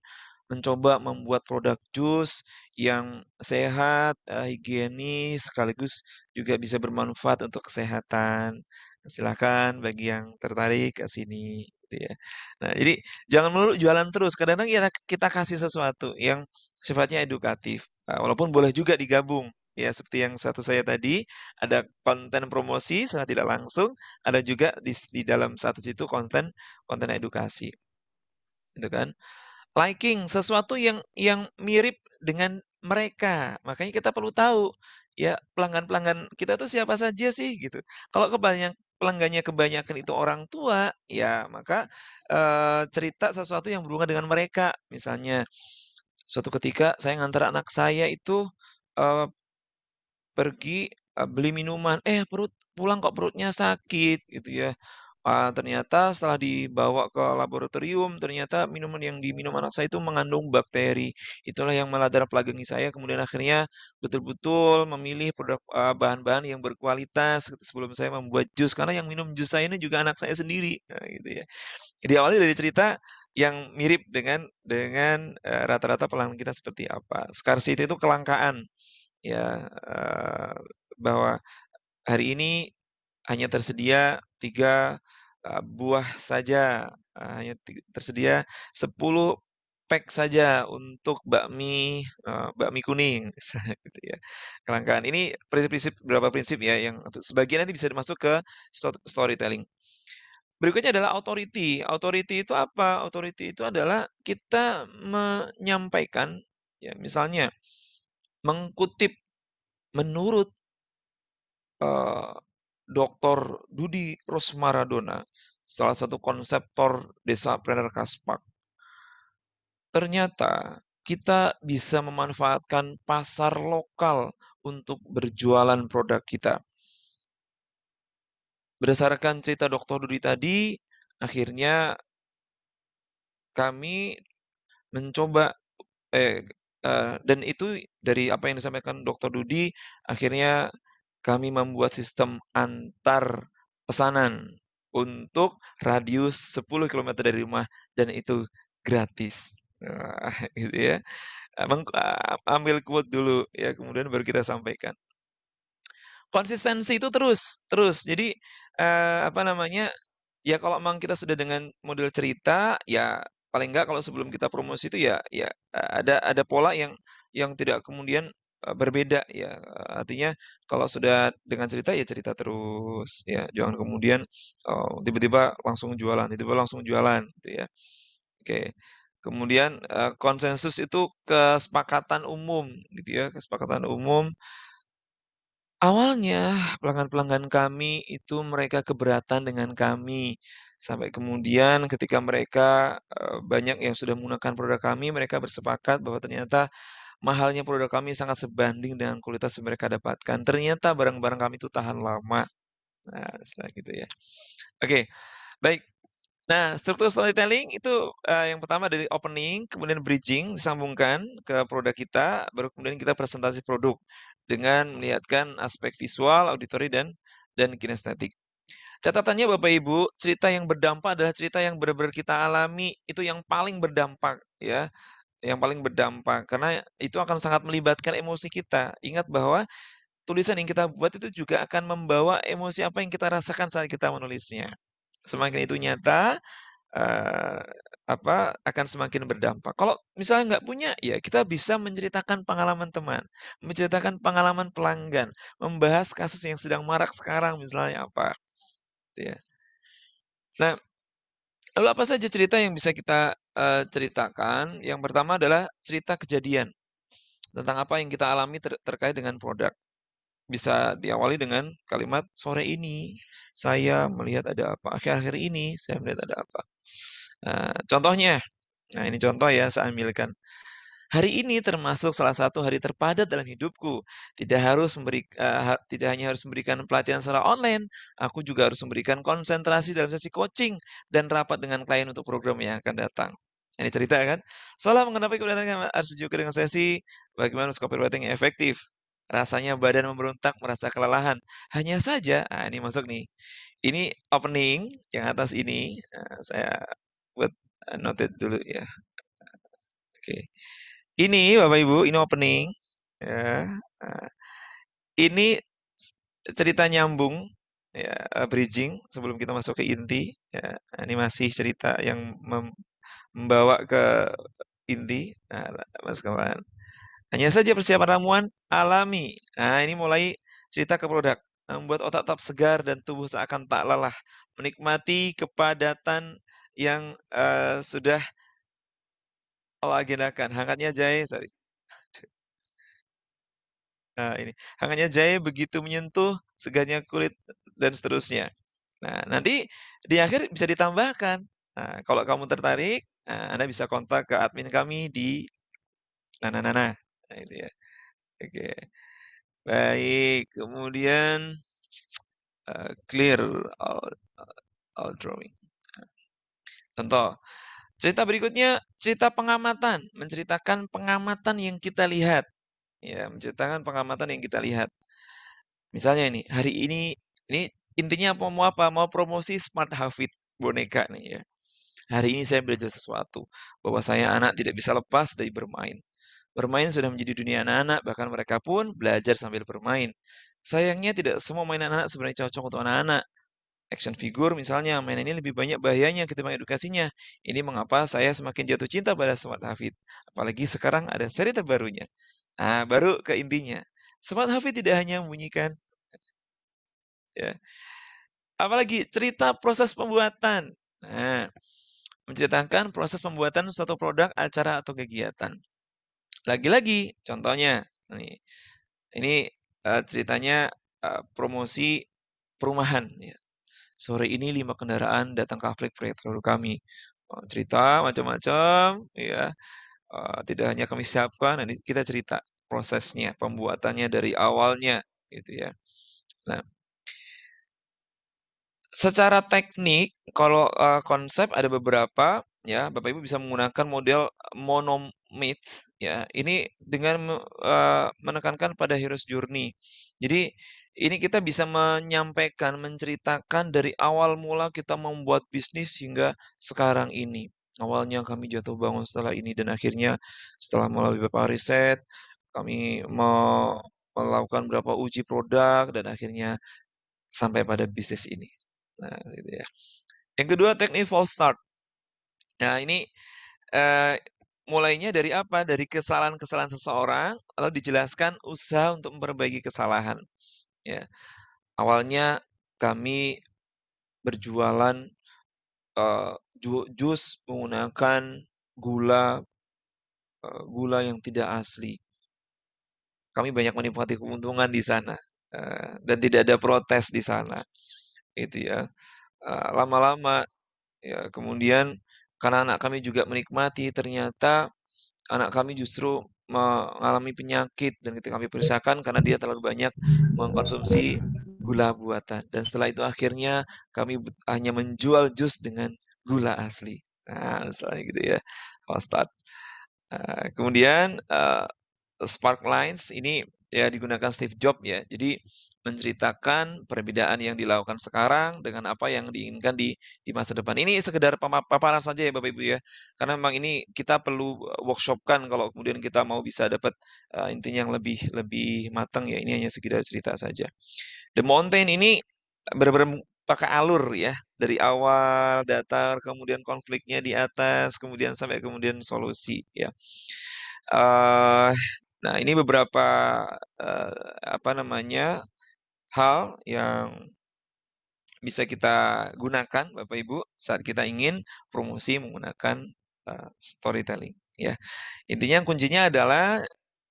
mencoba membuat produk jus yang sehat, higienis, sekaligus juga bisa bermanfaat untuk kesehatan. Silakan bagi yang tertarik ke sini, gitu ya. Nah, jadi jangan melulu jualan terus. Kadang-kadang kita kasih sesuatu yang sifatnya edukatif, walaupun boleh juga digabung. Ya, seperti yang satu saya tadi, ada konten promosi secara tidak langsung, ada juga di dalam status itu konten edukasi. Gitu kan. Liking sesuatu yang mirip dengan mereka. Makanya kita perlu tahu ya pelanggan-pelanggan kita tuh siapa saja sih gitu. Kalau pelanggannya kebanyakan itu orang tua, ya maka cerita sesuatu yang berhubungan dengan mereka. Misalnya suatu ketika saya ngantar anak saya itu pergi, beli minuman, pulang kok perutnya sakit gitu ya. Ternyata setelah dibawa ke laboratorium, ternyata minuman yang diminum anak saya itu mengandung bakteri. Itulah yang melatar belakangi saya, kemudian akhirnya betul-betul memilih produk bahan-bahan yang berkualitas gitu, sebelum saya membuat jus, karena yang minum jus saya ini juga anak saya sendiri, nah gitu ya. Jadi awalnya dari cerita yang mirip dengan rata-rata pelanggan kita seperti apa. Scarcity itu kelangkaan. Ya, bahwa hari ini hanya tersedia 3 buah saja, hanya tersedia 10 pack saja untuk bakmi kuning, misalnya gitu ya. Kelangkaan. Ini beberapa prinsip ya yang sebagian nanti bisa masuk ke storytelling. Berikutnya adalah authority. Authority itu apa? Authority itu adalah kita menyampaikan, ya misalnya mengutip menurut Dr. Dudi Rosmaradona, salah satu konseptor Desapreneur Kaspak. Ternyata kita bisa memanfaatkan pasar lokal untuk berjualan produk kita. Berdasarkan cerita Dr. Dudi tadi, akhirnya kami mencoba dan itu dari apa yang disampaikan Dr. Dudi, akhirnya kami membuat sistem antar pesanan untuk radius 10 km dari rumah dan itu gratis. Gitu ya. Ambil quote dulu ya, kemudian baru kita sampaikan. Konsistensi itu terus. Jadi apa namanya? Ya kalau memang kita sudah dengan model cerita, ya paling enggak kalau sebelum kita promosi itu ya ada pola yang tidak kemudian berbeda ya. Artinya kalau sudah dengan cerita ya cerita terus ya. Jangan kemudian tiba-tiba langsung jualan gitu ya. Oke. Kemudian konsensus itu kesepakatan umum gitu ya, kesepakatan umum. Awalnya pelanggan-pelanggan kami itu mereka keberatan dengan kami, sampai kemudian ketika mereka banyak yang sudah menggunakan produk kami, mereka bersepakat bahwa ternyata mahalnya produk kami sangat sebanding dengan kualitas yang mereka dapatkan. Ternyata barang-barang kami itu tahan lama. Nah, setelah gitu ya. Oke, baik. Nah, struktur storytelling itu yang pertama dari opening, kemudian bridging disambungkan ke produk kita, baru kemudian kita presentasi produk dengan melihatkan aspek visual, auditory dan kinestetik. Catatannya Bapak Ibu, cerita yang berdampak adalah cerita yang benar-benar kita alami, itu yang paling berdampak ya. Yang paling berdampak karena itu akan sangat melibatkan emosi kita. Ingat bahwa tulisan yang kita buat itu juga akan membawa emosi apa yang kita rasakan saat kita menulisnya. Semakin itu nyata, akan semakin berdampak. Kalau misalnya nggak punya, ya kita bisa menceritakan pengalaman teman, menceritakan pengalaman pelanggan, membahas kasus yang sedang marak sekarang misalnya apa, gitu ya. Nah, lalu apa saja cerita yang bisa kita ceritakan? Yang pertama adalah cerita kejadian tentang apa yang kita alami terkait dengan produk. Bisa diawali dengan kalimat, "Sore ini saya melihat ada apa, akhir-akhir ini saya melihat ada apa." Contohnya, nah ini contoh ya saya ambilkan. Hari ini termasuk salah satu hari terpadat dalam hidupku. Tidak hanya harus memberikan pelatihan secara online, aku juga harus memberikan konsentrasi dalam sesi coaching dan rapat dengan klien untuk program yang akan datang. Ini cerita kan? Seolah mengenai kebenaran harus juga dengan sesi bagaimana copywriting yang efektif. Rasanya badan memberontak, merasa kelelahan. Hanya saja, ini masuk nih. Ini opening yang atas ini, saya buat noted dulu ya. Oke. Ini Bapak Ibu, ini opening ya. Ini cerita nyambung ya, bridging sebelum kita masuk ke inti ya. Ini masih cerita yang membawa ke inti. Masukkan. Hanya saja persiapan ramuan alami. Nah, ini mulai cerita ke produk. Membuat otak tetap segar dan tubuh seakan tak lelah. Menikmati kepadatan yang sudah Allah agendakan. Hangatnya jahe, sorry. Nah, ini. Hangatnya jahe begitu menyentuh, segarnya kulit, dan seterusnya. Nah, nanti di akhir bisa ditambahkan. Nah, kalau kamu tertarik, Anda bisa kontak ke admin kami di Nana. Nah, itu ya. Oke. Baik, kemudian clear all drawing. Contoh, cerita berikutnya, cerita pengamatan, menceritakan pengamatan yang kita lihat. Ya, menceritakan pengamatan yang kita lihat. Misalnya ini, hari ini intinya mau apa? Mau promosi Smart Hafid boneka nih ya. Hari ini saya belajar sesuatu, bahwa saya anak tidak bisa lepas dari bermain. Bermain sudah menjadi dunia anak-anak, bahkan mereka pun belajar sambil bermain. Sayangnya tidak semua mainan anak sebenarnya cocok untuk anak-anak. Action figure misalnya, mainan ini lebih banyak bahayanya ketimbang edukasinya. Ini mengapa saya semakin jatuh cinta pada Smart Hafid. Apalagi sekarang ada seri terbarunya. Nah, baru ke intinya. Smart Hafid tidak hanya membunyikan ya, Apalagi cerita proses pembuatan. Nah, menceritakan proses pembuatan suatu produk, acara, atau kegiatan. Lagi-lagi, contohnya, ini ceritanya promosi perumahan. Ya. Sore ini 5 kendaraan datang ke Aflik Freight, lalu kami cerita macam-macam, ya. Tidak hanya kami siapkan, ini kita cerita prosesnya, pembuatannya dari awalnya, gitu ya. Nah, secara teknik, kalau konsep ada beberapa, ya, Bapak Ibu bisa menggunakan model monomyth, ya. Ini dengan menekankan pada hero's journey. Jadi ini kita bisa menyampaikan, menceritakan dari awal mula kita membuat bisnis hingga sekarang ini. Awalnya kami jatuh bangun setelah ini dan akhirnya setelah melalui beberapa riset, kami melakukan beberapa uji produk dan akhirnya sampai pada bisnis ini. Nah, gitu ya. Yang kedua, teknik false start. Nah, ini mulainya dari apa? Dari kesalahan-kesalahan seseorang, lalu dijelaskan usaha untuk memperbaiki kesalahan. Ya, awalnya kami berjualan jus menggunakan gula yang tidak asli. Kami banyak menikmati keuntungan di sana dan tidak ada protes di sana, itu ya. Lama-lama ya, kemudian karena anak kami juga menikmati, ternyata anak kami justru mengalami penyakit dan ketika kami periksakan karena dia terlalu banyak mengkonsumsi gula buatan. Dan setelah itu akhirnya kami hanya menjual jus dengan gula asli. Nah, misalnya gitu ya, Ustadz. Kemudian Spark Lines ini ya digunakan Steve Jobs ya. Jadi menceritakan perbedaan yang dilakukan sekarang dengan apa yang diinginkan di masa depan. Ini sekedar paparan saja ya Bapak Ibu ya. Karena memang ini kita perlu workshopkan kalau kemudian kita mau bisa dapat intinya yang lebih matang ya. Ini hanya sekedar cerita saja. The Mountain ini benar-benar pakai alur ya. Dari awal datar, kemudian konfliknya di atas, kemudian sampai kemudian solusi ya. Nah, ini beberapa apa namanya hal yang bisa kita gunakan Bapak Ibu saat kita ingin promosi menggunakan storytelling ya. Intinya kuncinya adalah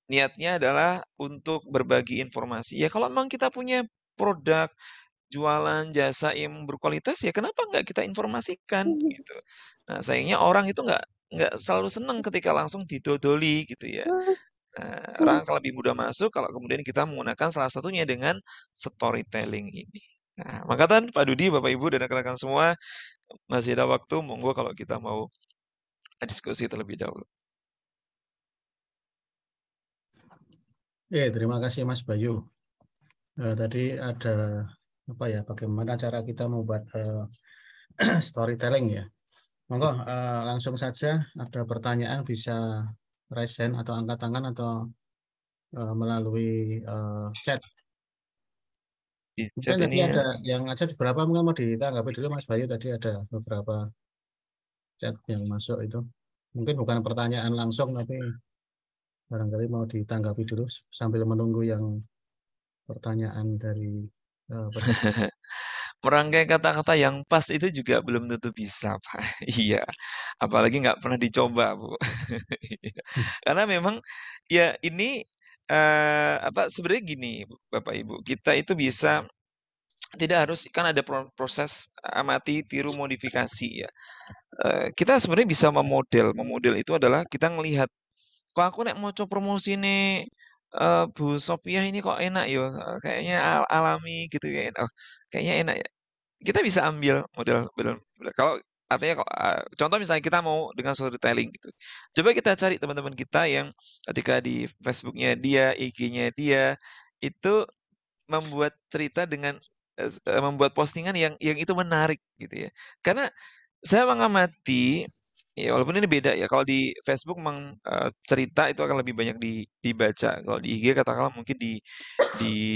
niatnya adalah untuk berbagi informasi. Ya kalau memang kita punya produk jualan jasa yang berkualitas ya kenapa nggak kita informasikan gitu. Nah, sayangnya orang itu nggak selalu senang ketika langsung didodoli gitu ya. Orang akan lebih mudah masuk kalau kemudian kita menggunakan salah satunya dengan storytelling ini. Nah, maka kan Pak Dudi, Bapak Ibu dan rekan-rekan semua masih ada waktu, monggo kalau kita mau diskusi terlebih dahulu. Ya, terima kasih Mas Bayu. Tadi ada apa ya? Bagaimana cara kita membuat storytelling ya? Monggo langsung saja ada pertanyaan bisa raise hand atau angkat tangan atau melalui chat. Di Mungkin chat tadi ini ada yang ngechat berapa mungkin mau ditanggapi dulu Mas Bayu, tadi ada beberapa chat yang masuk itu. Mungkin bukan pertanyaan langsung tapi barangkali mau ditanggapi dulu sambil menunggu yang pertanyaan dari peserta. merangkai kata-kata yang pas itu juga belum tentu bisa, Pak. Iya, apalagi nggak pernah dicoba, Bu. Karena memang ya ini apa sebenarnya gini, Bapak Ibu, kita itu bisa tidak harus kan ada proses amati, tiru, modifikasi ya. Kita sebenarnya bisa memodel itu adalah kita ngelihat, kok aku nek maca promosi nih Bu Sophia ini kok enak ya, kayaknya alami gitu ya, oh kayaknya enak ya. Kita bisa ambil model kalau artinya contoh misalnya kita mau dengan storytelling gitu. Coba kita cari teman-teman kita yang ketika di Facebook-nya dia, IG-nya dia, itu membuat cerita dengan membuat postingan yang itu menarik gitu ya. Karena saya mengamati ya walaupun ini beda ya. Kalau di Facebook memang cerita itu akan lebih banyak dibaca. Kalau di IG katakanlah mungkin di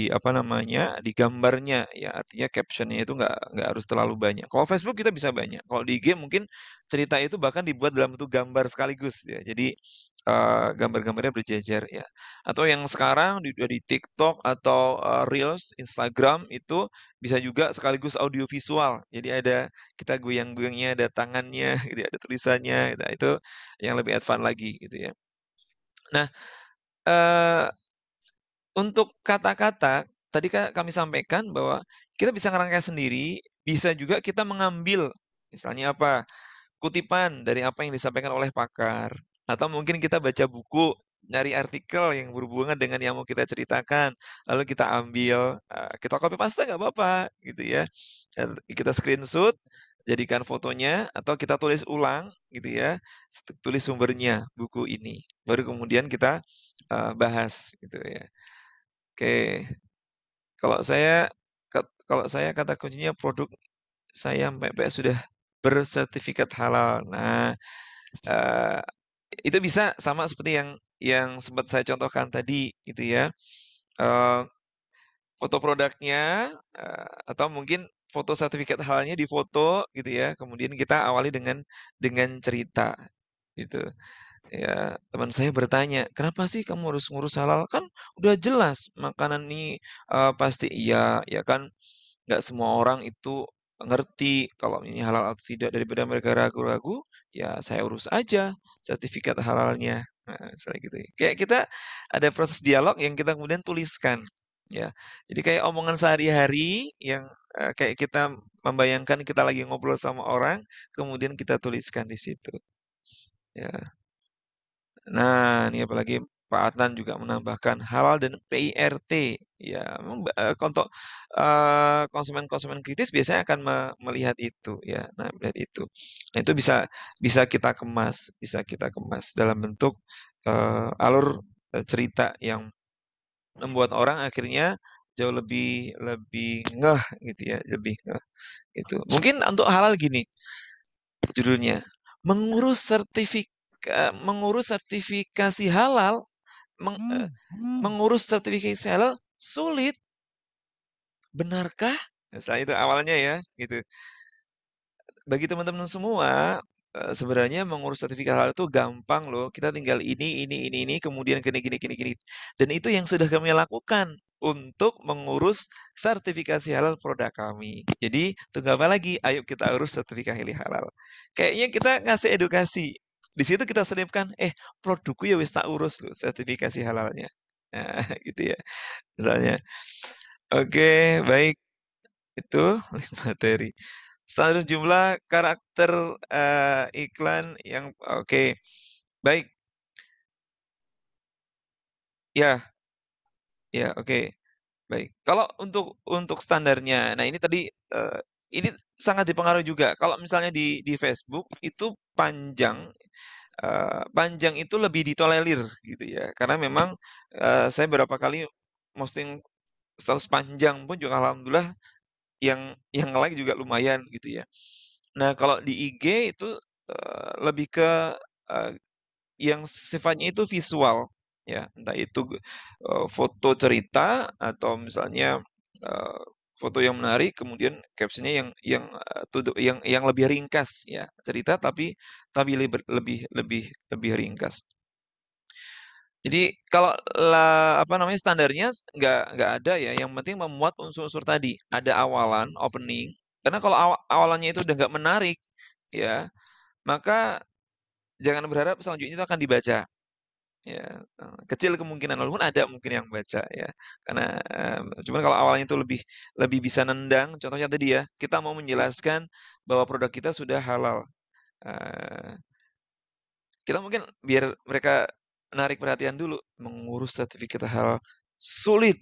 apa namanya di gambarnya ya artinya captionnya itu nggak harus terlalu banyak. Kalau Facebook kita bisa banyak. Kalau di IG mungkin cerita itu bahkan dibuat dalam bentuk gambar sekaligus ya. Jadi gambar-gambarnya berjejer ya. Atau yang sekarang di TikTok atau Reels, Instagram itu bisa juga sekaligus audio visual. Jadi ada kita goyang-goyangnya, ada tangannya, gitu, ada tulisannya, gitu. Itu yang lebih advance lagi gitu ya. Nah, untuk kata-kata tadi kami sampaikan bahwa kita bisa ngerangkai sendiri, bisa juga kita mengambil misalnya apa kutipan dari apa yang disampaikan oleh pakar, atau mungkin kita baca buku, nyari artikel yang berhubungan dengan yang mau kita ceritakan, lalu kita ambil, kita copy paste nggak apa-apa, gitu ya. Kita screenshot, jadikan fotonya, atau kita tulis ulang, gitu ya, tulis sumbernya, buku ini. Baru kemudian kita bahas, gitu ya. Oke, kalau saya kata kuncinya produk saya sampai sudah bersertifikat halal. Nah, itu bisa sama seperti yang sempat saya contohkan tadi gitu ya. Foto produknya atau mungkin foto sertifikat halalnya difoto gitu ya. Kemudian kita awali dengan cerita gitu. Ya, teman saya bertanya, "Kenapa sih kamu harus ngurus halal? Kan udah jelas makanan ini pasti iya, ya kan nggak semua orang itu ngerti kalau ini halal atau tidak. Daripada mereka ragu-ragu, ya saya urus aja sertifikat halalnya." Nah, misalnya gitu ya. Kayak kita ada proses dialog yang kita kemudian tuliskan, ya. Jadi kayak omongan sehari-hari yang kayak kita membayangkan kita lagi ngobrol sama orang, kemudian kita tuliskan di situ. Ya. Nah, ini apalagi Pak Adnan juga menambahkan halal dan PIRT. Ya, memang untuk konsumen-konsumen kritis biasanya akan melihat itu ya. Nah, melihat itu. Nah, itu bisa bisa kita kemas dalam bentuk alur cerita yang membuat orang akhirnya jauh lebih lebih ngeh gitu ya, lebih ngeh gitu. Mungkin untuk halal gini judulnya, mengurus sertifikasi halal, mengurus sertifikasi halal sulit. Benarkah? Misalnya itu awalnya ya, gitu. Bagi teman-teman semua, sebenarnya mengurus sertifikat halal itu gampang loh. Kita tinggal ini, kemudian gini. Dan itu yang sudah kami lakukan untuk mengurus sertifikasi halal produk kami. Jadi, tunggu apa lagi? Ayo kita urus sertifikasi halal. Kayaknya kita ngasih edukasi. Di situ kita selipkan, produkku ya wis tak urus loh sertifikasi halalnya. Nah, gitu ya. Misalnya. Oke, baik. Itu materi. Standar jumlah karakter iklan yang oke. Baik. Ya. Ya, oke. Baik. Kalau untuk standarnya, nah ini tadi ini sangat dipengaruhi juga. Kalau misalnya di Facebook itu panjang itu lebih ditolerir gitu ya. Karena memang saya beberapa kali posting status panjang pun juga alhamdulillah yang like juga lumayan gitu ya. Nah, kalau di IG itu lebih ke yang sifatnya itu visual ya, entah itu foto cerita atau misalnya foto yang menarik, kemudian captionnya yang lebih ringkas ya, cerita tapi lebih ringkas. Jadi kalau standarnya nggak ada ya, yang penting memuat unsur-unsur tadi. Ada awalan, opening. Karena kalau awalannya itu udah nggak menarik, ya, maka jangan berharap selanjutnya itu akan dibaca. Ya, kecil kemungkinan, walaupun ada mungkin yang baca ya. Karena cuman kalau awalnya itu lebih bisa nendang, contohnya tadi ya, kita mau menjelaskan bahwa produk kita sudah halal. Kita mungkin biar mereka menarik perhatian dulu, mengurus sertifikat halal sulit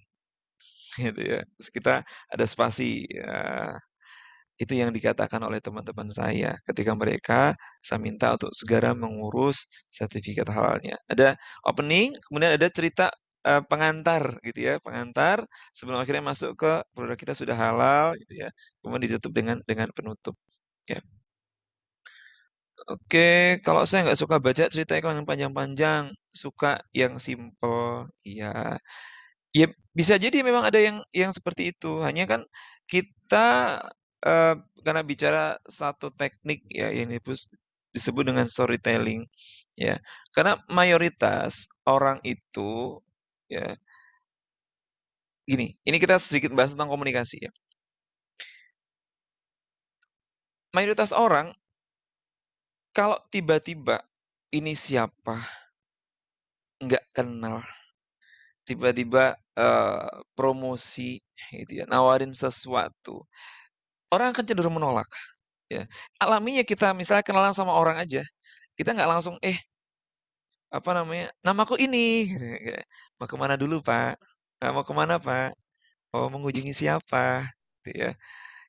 gitu ya. Terus kita ada spasi itu yang dikatakan oleh teman-teman saya ketika saya minta untuk segera mengurus sertifikat halalnya. Ada opening, kemudian ada cerita pengantar gitu ya, pengantar sebelum akhirnya masuk ke produk kita sudah halal gitu ya. Kemudian ditutup dengan penutup ya. Oke, kalau saya nggak suka baca cerita iklan yang panjang-panjang, suka yang simple, iya. Ya bisa jadi memang ada yang seperti itu. Hanya kan kita karena bicara satu teknik ya yang disebut dengan storytelling, ya. Karena mayoritas orang itu, ya, gini, ini kita sedikit bahas tentang komunikasi ya. Mayoritas orang kalau tiba-tiba ini siapa, nggak kenal, tiba-tiba promosi, gitu ya, nawarin sesuatu, orang akan cenderung menolak. Ya, alaminya kita misalnya kenalan sama orang aja, kita nggak langsung apa namanya, namaku ini, gitu, kayak, mau kemana dulu Pak? Mau kemana Pak? Oh mengunjungi siapa? Gitu ya.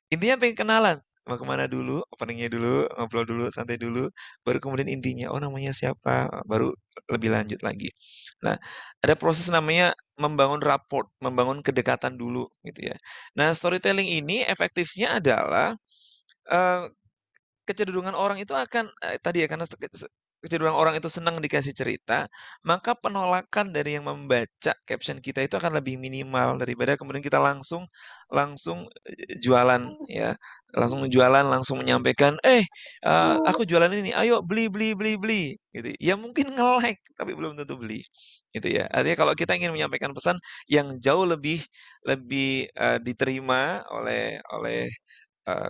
Intinya pengen kenalan, mau kemana dulu, openingnya dulu, ngobrol dulu, santai dulu, baru kemudian intinya, oh namanya siapa, baru lebih lanjut lagi. Nah, ada proses namanya membangun rapport, membangun kedekatan dulu, gitu ya. Nah, storytelling ini efektifnya adalah eh, kecenderungan orang itu akan tadi ya karena kecenderungan orang itu senang dikasih cerita, maka penolakan dari yang membaca caption kita itu akan lebih minimal daripada kemudian kita langsung langsung jualan ya, langsung jualan, langsung menyampaikan, aku jualan ini, ayo beli beli beli beli, gitu. Ya mungkin nge-like tapi belum tentu beli, gitu ya. Artinya kalau kita ingin menyampaikan pesan yang jauh lebih lebih diterima oleh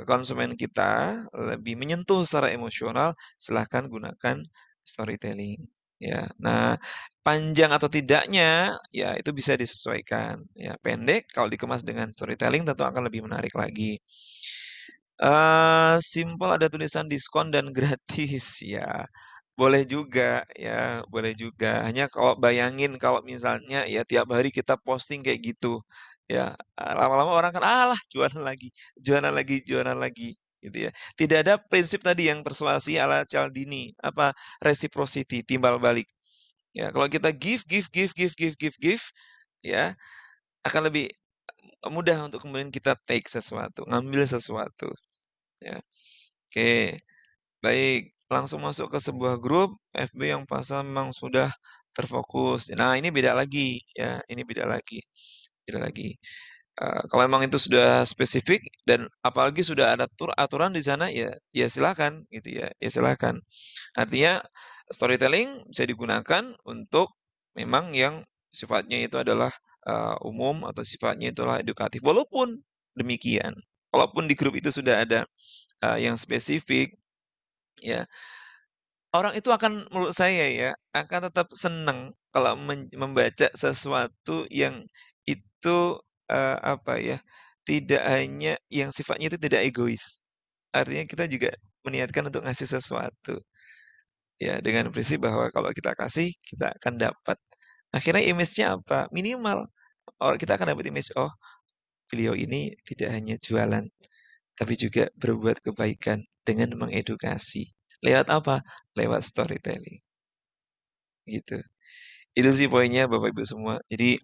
konsumen kita, lebih menyentuh secara emosional, silahkan gunakan storytelling. Ya, nah panjang atau tidaknya, ya itu bisa disesuaikan. Ya, pendek kalau dikemas dengan storytelling tentu akan lebih menarik lagi. Simpel ada tulisan diskon dan gratis, ya boleh juga ya, boleh juga. Hanya kalau bayangin kalau misalnya ya tiap hari kita posting kayak gitu, ya lama-lama orang kan, alah jualan lagi, jualan lagi, jualan lagi, gitu ya. Tidak ada prinsip tadi yang persuasi ala Cialdini, apa reciprocity, timbal balik. Ya, kalau kita give, ya akan lebih mudah untuk kemudian kita take sesuatu, ngambil sesuatu. Ya, oke. Baik, langsung masuk ke sebuah grup FB yang pasal memang sudah terfokus. Nah, ini beda lagi ya, ini beda lagi. Beda lagi. Kalau memang itu sudah spesifik dan apalagi sudah ada aturan di sana ya ya silakan gitu ya. Ya silakan. Artinya storytelling bisa digunakan untuk memang yang sifatnya itu adalah umum atau sifatnya itulah edukatif. Walaupun demikian, walaupun di grup itu sudah ada yang spesifik, ya orang itu akan menurut saya ya, akan tetap senang kalau membaca sesuatu yang itu, apa ya, tidak hanya yang sifatnya itu tidak egois. Artinya kita juga meniatkan untuk ngasih sesuatu. Ya, dengan prinsip bahwa kalau kita kasih, kita akan dapat. Akhirnya image-nya apa? Minimal. Kita akan dapat image, oh beliau ini tidak hanya jualan, tapi juga berbuat kebaikan dengan mengedukasi. Lewat apa? Lewat storytelling. Gitu. Itu sih poinnya Bapak Ibu semua. Jadi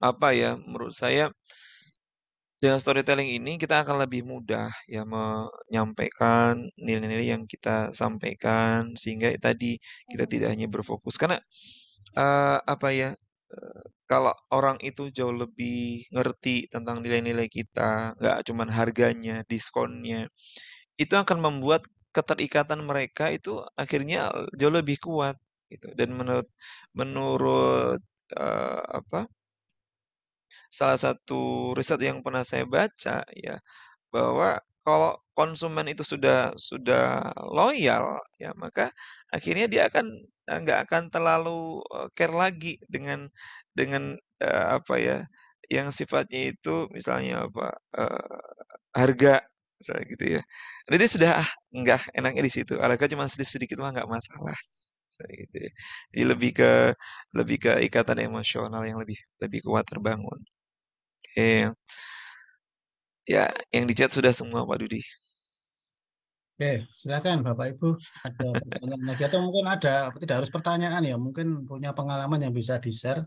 apa ya? Menurut saya dengan storytelling ini kita akan lebih mudah ya menyampaikan nilai-nilai yang kita sampaikan sehingga tadi kita tidak hanya berfokus karena apa ya? Kalau orang itu jauh lebih ngerti tentang nilai-nilai kita, nggak cuman harganya, diskonnya, itu akan membuat keterikatan mereka itu akhirnya jauh lebih kuat gitu. Dan menurut menurut apa? Salah satu riset yang pernah saya baca ya bahwa kalau konsumen itu sudah loyal ya maka akhirnya dia akan nggak akan terlalu care lagi dengan apa ya yang sifatnya itu misalnya apa harga misalnya gitu ya. Jadi dia sudah enggak enaknya di situ. Harga cuma sedikit-sedikit mah nggak masalah. Misalnya gitu ya. Jadi lebih ke ikatan emosional yang lebih lebih kuat terbangun. Oke. Ya, yang di chat sudah semua Pak Dudi. Oke, silakan Bapak Ibu ada pertanyaan lagi atau mungkin ada tidak harus pertanyaan ya, mungkin punya pengalaman yang bisa di-share.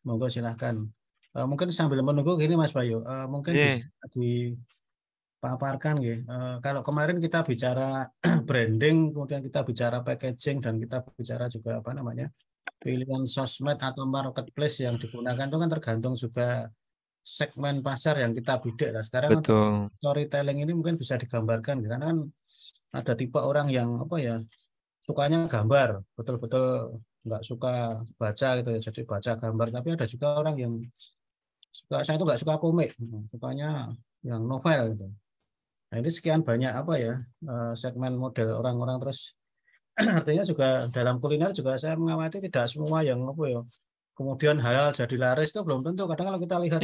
Monggo silakan. Mungkin sambil menunggu gini Mas Bayu, mungkin bisa dipaparkan ya. Kalau kemarin kita bicara branding, kemudian kita bicara packaging dan kita bicara juga apa namanya pilihan sosmed atau marketplace yang digunakan itu kan tergantung juga segmen pasar yang kita bidik. Nah, sekarang untuk Betul. storytelling ini mungkin bisa digambarkan karena kan ada tipe orang yang apa ya, sukanya gambar, betul-betul nggak suka baca gitu ya, jadi baca gambar. Tapi ada juga orang yang suka, saya itu nggak suka komik, sukanya yang novel gitu. Nah ini sekian banyak apa ya, segmen model orang-orang. Terus artinya juga dalam kuliner juga saya mengamati tidak semua yang apa ya, kemudian halal jadi laris itu belum tentu. Kadang kalau kita lihat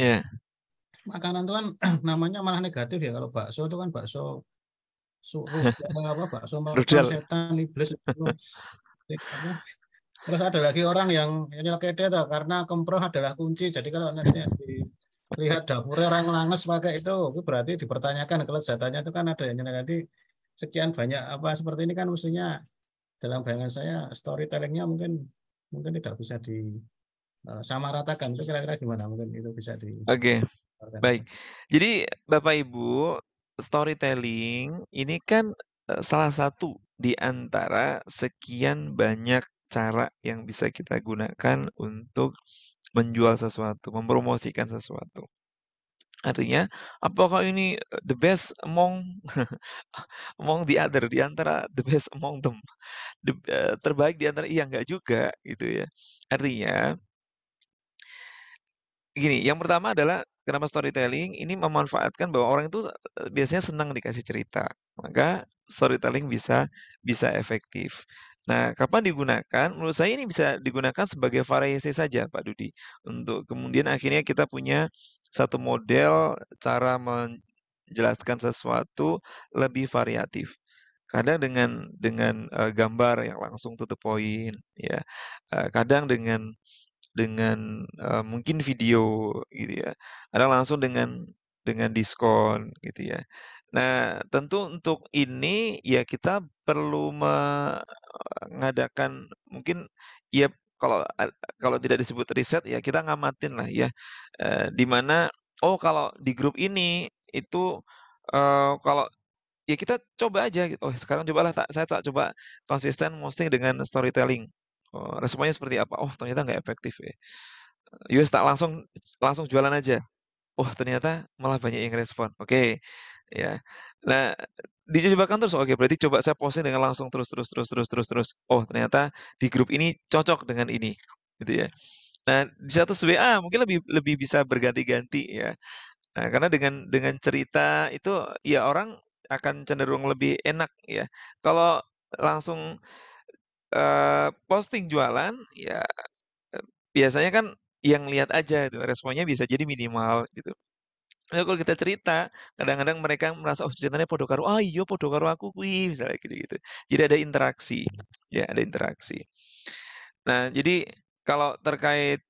makanan itu kan namanya malah negatif ya. Kalau bakso itu kan bakso suruh apa, bakso makan setan, iblis itu. Terus ada lagi orang yang ini kede tuh, karena kemproh adalah kunci. Jadi kalau nanti lihat dapurnya orang langes pakai itu berarti dipertanyakan kelezatannya. Itu kan ada yang nanti sekian banyak apa seperti ini kan, mestinya dalam bayangan saya storytellingnya mungkin tidak bisa disamaratakan. Itu kira-kira gimana, mungkin itu bisa di. Oke, baik. Jadi Bapak Ibu, storytelling ini kan salah satu di antara sekian banyak cara yang bisa kita gunakan untuk menjual sesuatu, mempromosikan sesuatu. Artinya, apakah ini the best among among the other, di antara the best among them, terbaik di antara, iya enggak juga gitu ya. Artinya gini, yang pertama adalah kenapa storytelling ini memanfaatkan bahwa orang itu biasanya senang dikasih cerita, maka storytelling bisa efektif. Nah, kapan digunakan? Menurut saya ini bisa digunakan sebagai variasi saja, Pak Dudi, untuk kemudian akhirnya kita punya satu model cara menjelaskan sesuatu lebih variatif. Kadang dengan gambar yang langsung to the point, ya. Kadang dengan mungkin video gitu ya. Kadang langsung dengan diskon gitu ya. Nah, tentu untuk ini ya kita perlu mengadakan mungkin ya, kalau tidak disebut riset ya kita ngamatin lah ya, di mana oh kalau di grup ini itu kalau ya kita coba aja gitu. Oh sekarang cobalah saya tak coba konsisten posting dengan storytelling. Oh, responnya seperti apa? Oh ternyata nggak efektif ya. Yus tak langsung jualan aja. Oh ternyata malah banyak yang respon. Oke, ya. Nah dicobakan terus. Oke berarti coba saya posting dengan langsung terus. Oh ternyata di grup ini cocok dengan ini, gitu ya. Nah di status WA mungkin lebih bisa berganti-ganti ya. Nah karena dengan cerita itu ya orang akan cenderung lebih enak ya. Kalau langsung posting jualan ya biasanya kan yang lihat aja itu responnya bisa jadi minimal gitu. Nah, kalau kita cerita, kadang-kadang mereka merasa oh ceritanya podo karo, ah iya podo karo aku kuwi misalnya gitu-gitu. Jadi ada interaksi, ya ada interaksi. Nah, jadi kalau terkait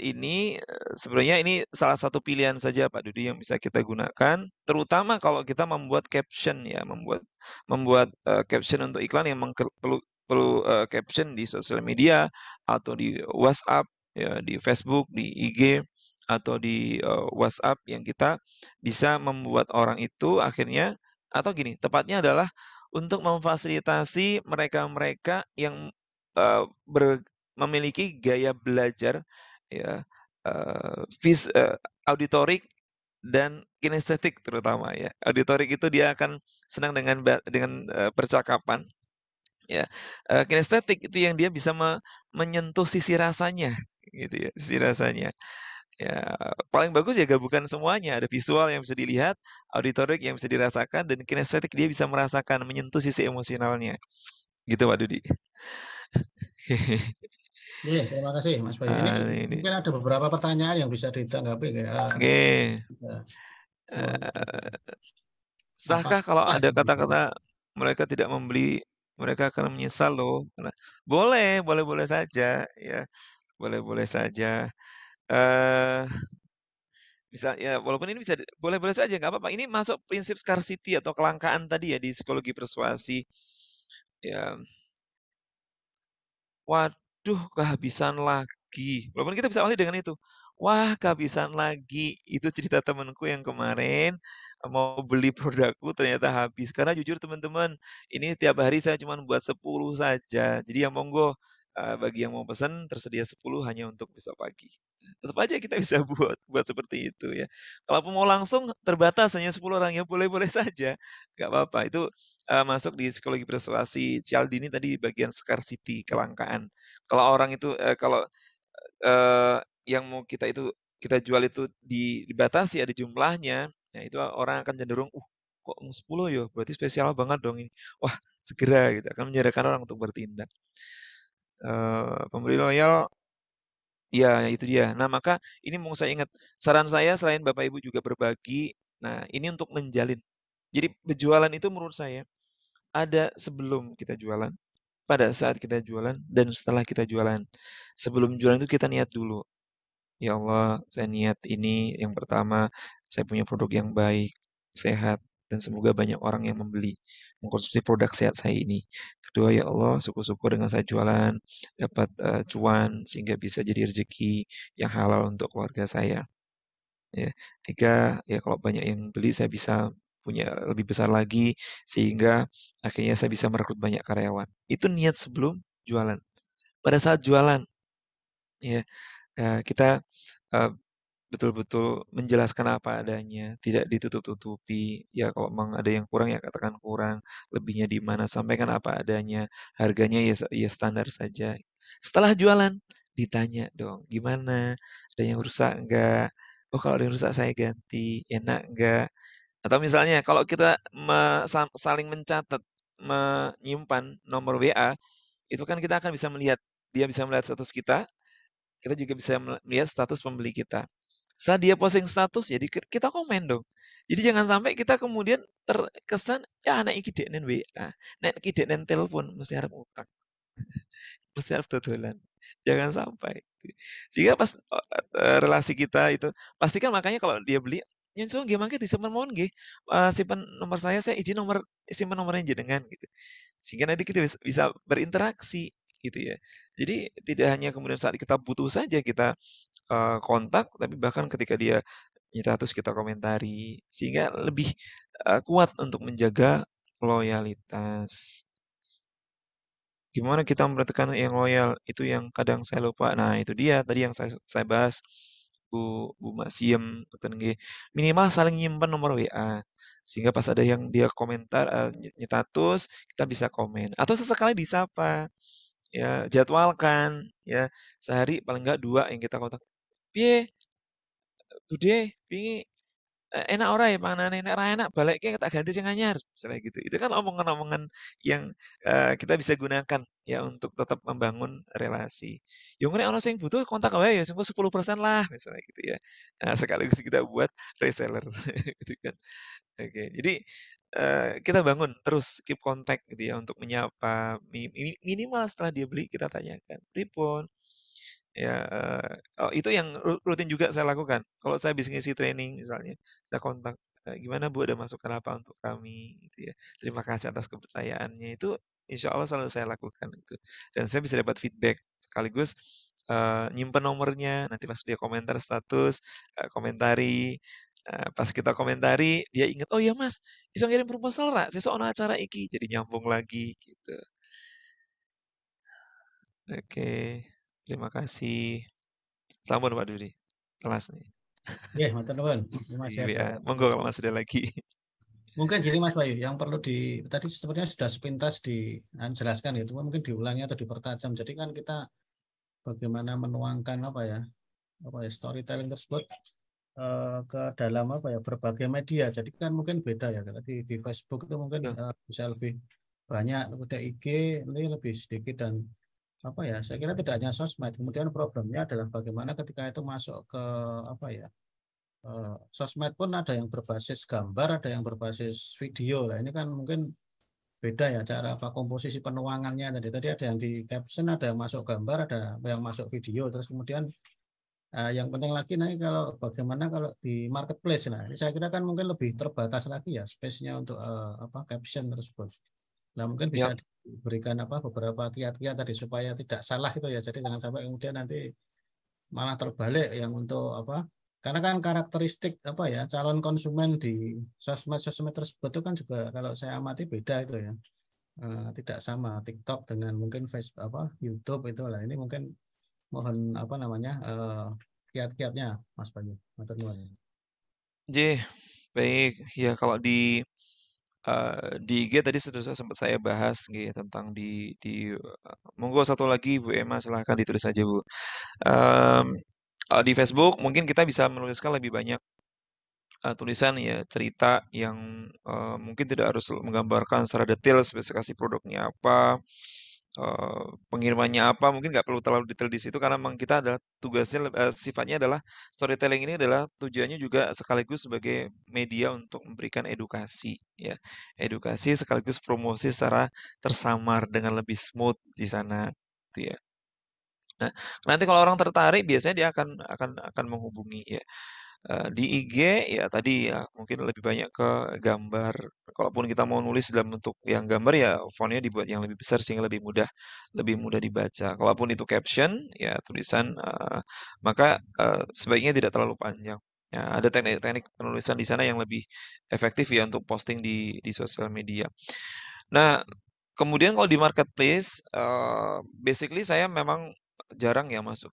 ini sebenarnya ini salah satu pilihan saja Pak Dudi yang bisa kita gunakan, terutama kalau kita membuat caption ya, membuat caption untuk iklan yang perlu caption di sosial media atau di WhatsApp ya, di Facebook, di IG atau di WhatsApp yang kita bisa membuat orang itu akhirnya atau gini, tepatnya adalah untuk memfasilitasi mereka-mereka yang memiliki gaya belajar ya auditorik dan kinestetik terutama ya. Auditorik itu dia akan senang dengan percakapan ya. Kinestetik itu yang dia bisa menyentuh sisi rasanya gitu ya, sisi rasanya. Ya, paling bagus ya gabungkan semuanya. Ada visual yang bisa dilihat, auditorik yang bisa dirasakan, dan kinestetik dia bisa merasakan, menyentuh sisi emosionalnya. Gitu Pak Dudi. Iya, terima kasih Mas Bayu. Ini mungkin ada beberapa pertanyaan yang bisa ditanggapi kayak. Oke. Sahkah kalau ada kata-kata mereka tidak membeli, mereka akan menyesal loh? Boleh saja ya, boleh saja. Bisa ya, walaupun ini bisa boleh saja nggak apa-apa. Ini masuk prinsip scarcity atau kelangkaan tadi ya di psikologi persuasi. Ya. Waduh, kehabisan lagi. Walaupun kita bisa awali dengan itu. Wah, kehabisan lagi. Itu cerita temanku yang kemarin mau beli produkku ternyata habis. Karena jujur teman-teman, ini tiap hari saya cuma buat 10 saja. Jadi ya monggo bagi yang mau pesan tersedia 10 hanya untuk besok pagi. Tetap aja kita bisa buat seperti itu ya. Kalaupun mau langsung terbatas hanya 10 orang ya boleh-boleh saja, nggak apa-apa. Itu masuk di psikologi persuasi. Cialdini tadi di bagian scarcity, kelangkaan. Kalau orang itu kalau yang mau kita jual itu dibatasi ada jumlahnya, nah itu orang akan cenderung, kok 10 ya, berarti spesial banget dong ini. Wah, segera gitu akan menjadikan orang untuk bertindak. Pembeli loyal, ya itu dia. Nah maka ini mau saya ingat, saran saya selain Bapak Ibu juga berbagi, nah ini untuk menjalin. Jadi berjualan itu menurut saya ada sebelum kita jualan, pada saat kita jualan, dan setelah kita jualan. Sebelum jualan itu kita niat dulu. Ya Allah, saya niat ini yang pertama, saya punya produk yang baik, sehat, dan semoga banyak orang yang membeli, mengkonsumsi produk sehat saya ini. Kedua, ya Allah, syukur-syukur dengan saya jualan, dapat cuan, sehingga bisa jadi rezeki yang halal untuk keluarga saya. Ya. Tiga, ya kalau banyak yang beli, saya bisa punya lebih besar lagi, sehingga akhirnya saya bisa merekrut banyak karyawan. Itu niat sebelum jualan. Pada saat jualan, ya kita betul-betul menjelaskan apa adanya, tidak ditutup-tutupi. Ya kalau memang ada yang kurang ya katakan kurang, lebihnya di mana, sampaikan apa adanya, harganya ya standar saja. Setelah jualan ditanya dong, gimana? Ada yang rusak enggak? Oh kalau ada yang rusak saya ganti, enak enggak? Atau misalnya kalau kita saling mencatat, menyimpan nomor WA, itu kan kita akan bisa melihat, dia bisa melihat status kita juga bisa melihat status pembeli kita. Saat dia posting status, jadi kita komen dong. Jadi jangan sampai kita kemudian terkesan, ya anak iki deknen WA, nek iki deknen telepon, mesti harap utang, mesti harap dodolan. Jangan sampai. Sehingga pas relasi kita itu, pastikan makanya kalau dia beli, nyun sewu nggih mangke disimpen mawon nggih. Simpen nomor saya izin simpen nomornya jenengan gitu. Sehingga nanti kita bisa berinteraksi gitu ya. Jadi tidak hanya kemudian saat kita butuh saja kita kontak, tapi bahkan ketika dia status kita komentari, sehingga lebih kuat untuk menjaga loyalitas. Gimana kita memperhatikan yang loyal? Itu yang kadang saya lupa. Nah, itu dia tadi yang saya bahas, Bu Maksiem, minimal saling nyimpan nomor WA. Sehingga pas ada yang dia komentar, status, kita bisa komen. Atau sesekali disapa, ya jadwalkan, ya sehari paling enggak 2 yang kita kontak. Piye, Bude, wingi enak ora ya panganane, nek ra enak balekke tak ganti sing anyar, misalnya gitu. Itu kan omongan-omongan yang kita bisa gunakan ya untuk tetap membangun relasi. Yo nek ono sing butuh kontak wae ya engko 10% lah, misalnya gitu ya. Nah, sekaligus kita buat reseller gitu kan. Oke, jadi kita bangun terus keep contact gitu ya untuk menyapa, minimal setelah dia beli kita tanyakan, "Pripun?" Ya, itu yang rutin juga saya lakukan. Kalau saya habis ngisi training misalnya, saya kontak, "Gimana Bu, ada masukan apa untuk kami?" Gitu ya. "Terima kasih atas kepercayaannya." Itu insya Allah selalu saya lakukan itu. Dan saya bisa dapat feedback sekaligus nyimpen nomornya, nanti pas dia komentar status, komentari, pas kita komentari dia ingat, "Oh ya Mas, iso ngirim proposal ra? Sesuk ono acara iki." Jadi nyambung lagi gitu. Oke, terima kasih. Sampun Pak Dudi, kelas nih. Iya, matur nuwun. Mas ya. Iya, monggo kalau Mas ada lagi. Mungkin gini Mas Bayu, yang perlu tadi sepertinya sudah sepintas dijelaskan gitu, mungkin diulangi atau dipertajam. Jadi kan kita bagaimana menuangkan storytelling tersebut ke dalam berbagai media. Jadi kan mungkin beda ya. Di Facebook itu mungkin bisa lebih banyak, kemudian IG ini lebih sedikit dan saya kira tidak hanya sosmed. Kemudian problemnya adalah bagaimana ketika itu masuk ke sosmed pun ada yang berbasis gambar, ada yang berbasis video lah. Ini kan mungkin beda ya cara komposisi penuangannya tadi ada yang di caption, ada yang masuk gambar, ada yang masuk video. Terus kemudian yang penting lagi kalau bagaimana kalau di marketplace, nah ini saya kira kan mungkin lebih terbatas lagi ya space-nya untuk caption tersebut. Nah mungkin bisa diberikan beberapa kiat-kiat tadi supaya tidak salah itu ya. Jadi jangan sampai kemudian nanti malah terbalik yang untuk karena kan karakteristik calon konsumen di sosmed tersebut itu kan juga kalau saya amati beda itu ya. tidak sama TikTok dengan mungkin Facebook YouTube itulah. Ini mungkin mohon kiat-kiatnya Mas Bayu. Matur nuwun. Baik ya, kalau di IG tadi sudah sempat saya bahas gitu ya, tentang monggo satu lagi Bu Emma, silahkan ditulis saja Bu. Di Facebook mungkin kita bisa menuliskan lebih banyak tulisan ya, cerita yang mungkin tidak harus menggambarkan secara detail spesifikasi produknya apa, pengirimannya apa, mungkin nggak perlu terlalu detail di situ karena memang kita adalah tugasnya sifatnya adalah storytelling ini adalah tujuannya juga sekaligus sebagai media untuk memberikan edukasi ya. Edukasi sekaligus promosi secara tersamar dengan lebih smooth di sana gitu ya. Nah, nanti kalau orang tertarik biasanya dia akan menghubungi ya. Di IG ya tadi ya mungkin lebih banyak ke gambar. Kalaupun kita mau nulis dalam bentuk yang gambar ya fontnya dibuat yang lebih besar sehingga lebih mudah dibaca. Kalaupun itu caption ya tulisan maka sebaiknya tidak terlalu panjang. Ya, ada teknik-teknik penulisan di sana yang lebih efektif ya untuk posting di sosial media. Nah, kemudian kalau di marketplace basically saya memang jarang ya masuk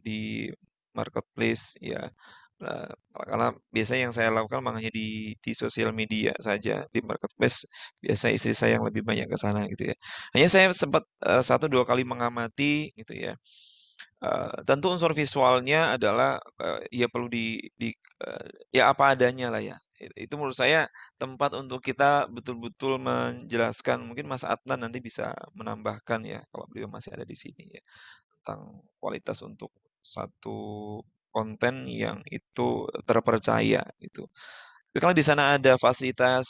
di marketplace ya. Karena biasanya yang saya lakukan memang hanya di sosial media saja. Di marketplace biasa istri saya yang lebih banyak ke sana gitu ya. Hanya saya sempat 1-2 kali mengamati gitu ya. Tentu unsur visualnya adalah ya perlu ya apa adanya lah ya. Itu menurut saya tempat untuk kita betul-betul menjelaskan. Mungkin Mas Adnan nanti bisa menambahkan ya kalau beliau masih ada di sini ya, tentang kualitas untuk satu konten yang itu terpercaya gitu. Tapi kalau di sana ada fasilitas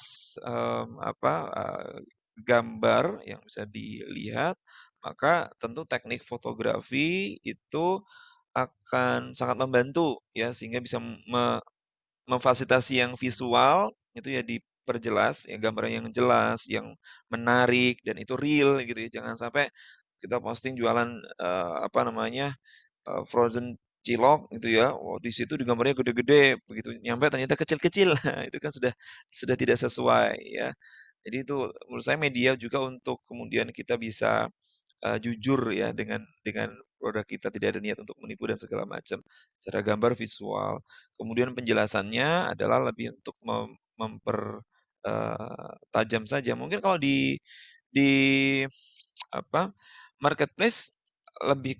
gambar yang bisa dilihat, maka tentu teknik fotografi itu akan sangat membantu ya sehingga bisa memfasilitasi yang visual itu ya diperjelas ya, gambar yang jelas, yang menarik dan itu real gitu ya. Jangan sampai kita posting jualan frozen cilok gitu ya. Oh, di situ di gambarnya gede-gede, begitu nyampe ternyata kecil-kecil. Nah, itu kan sudah tidak sesuai ya. Jadi itu menurut saya media juga untuk kemudian kita bisa jujur ya dengan produk kita, tidak ada niat untuk menipu dan segala macam. Secara gambar visual. Kemudian penjelasannya adalah lebih untuk tajam saja. Mungkin kalau di marketplace lebih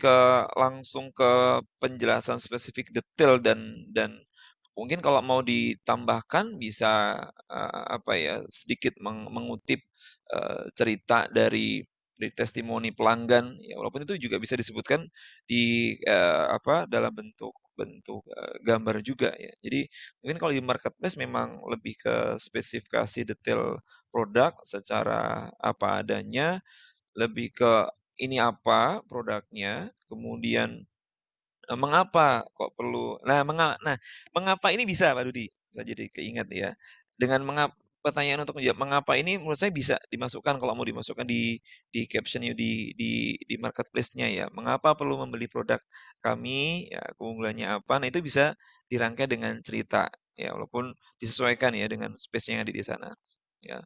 langsung ke penjelasan spesifik detail dan mungkin kalau mau ditambahkan bisa sedikit mengutip cerita dari testimoni pelanggan ya, walaupun itu juga bisa disebutkan dalam bentuk gambar juga ya. Jadi mungkin kalau di marketplace memang lebih ke spesifikasi detail produk secara apa adanya, lebih ke ini apa produknya, kemudian mengapa kok perlu. Mengapa ini bisa Pak Dudi, saya jadi keingat ya. Dengan pertanyaan untuk menjawab mengapa ini menurut saya bisa dimasukkan kalau mau dimasukkan di caption-nya di marketplace-nya ya. Mengapa perlu membeli produk kami, ya keunggulannya apa. Nah, itu bisa dirangkai dengan cerita ya, walaupun disesuaikan ya dengan space yang ada di sana. Ya.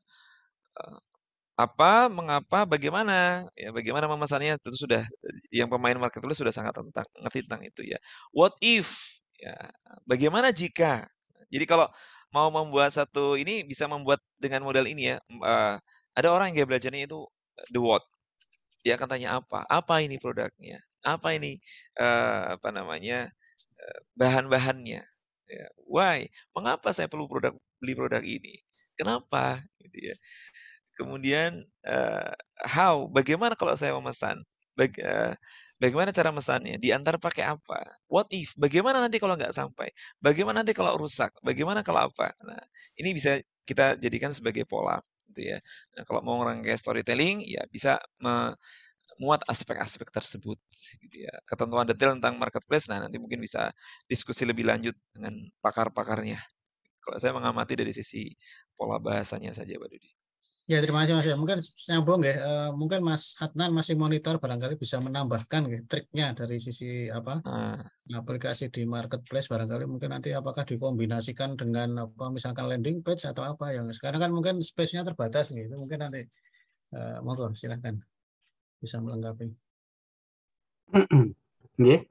Apa, mengapa, bagaimana, ya bagaimana memesannya tentu sudah yang pemain marketplace sudah sangat ngerti tentang itu ya. What if, ya bagaimana jika. Jadi kalau mau membuat satu ini bisa membuat dengan modal ini ya. Ada orang yang gaya belajarnya itu the what. Dia akan tanya apa ini produknya, apa ini bahan-bahannya. Ya. Why? Mengapa saya perlu beli produk ini? Kenapa? Gitu ya. Kemudian how, bagaimana kalau saya memesan? Bagaimana cara mesannya? Diantar pakai apa? What if, bagaimana nanti kalau nggak sampai? Bagaimana nanti kalau rusak? Bagaimana kalau apa? Nah, ini bisa kita jadikan sebagai pola, gitu ya. Nah, kalau mau ngerangkai storytelling, ya bisa memuat aspek-aspek tersebut, gitu ya. Ketentuan detail tentang marketplace, nah nanti mungkin bisa diskusi lebih lanjut dengan pakar-pakarnya. Kalau saya mengamati dari sisi pola bahasanya saja, Pak Dudi. Ya, terima kasih Mas. Mungkin nyambung ya. Mungkin Mas Adnan masih monitor, barangkali bisa menambahkan ya, triknya dari sisi aplikasi di marketplace, barangkali mungkin nanti apakah dikombinasikan dengan misalkan landing page atau apa yang sekarang kan mungkin space-nya terbatas nih. Itu mungkin nanti Monggo silahkan bisa melengkapi. Nggih.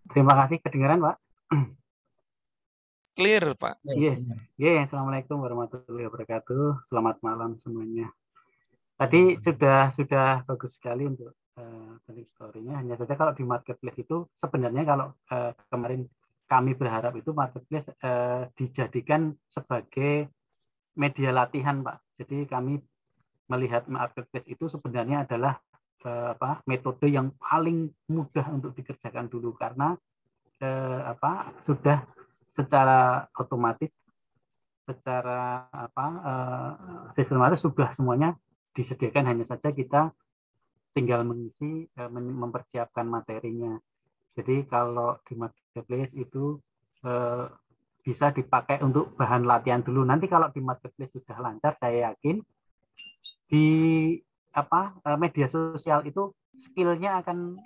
Terima kasih, kedengaran Pak? Clear, Pak. Assalamualaikum warahmatullahi wabarakatuh. Selamat malam semuanya. Tadi sudah bagus sekali untuk telling story-nya. Hanya saja kalau di marketplace itu sebenarnya kalau kemarin kami berharap itu marketplace dijadikan sebagai media latihan, Pak. Jadi kami melihat marketplace itu sebenarnya adalah metode yang paling mudah untuk dikerjakan dulu karena sudah secara otomatis, secara sistematis sudah semuanya disediakan, hanya saja kita tinggal mengisi, mempersiapkan materinya. Jadi kalau di marketplace itu bisa dipakai untuk bahan latihan dulu. Nanti kalau di marketplace sudah lancar, saya yakin di media sosial itu skillnya akan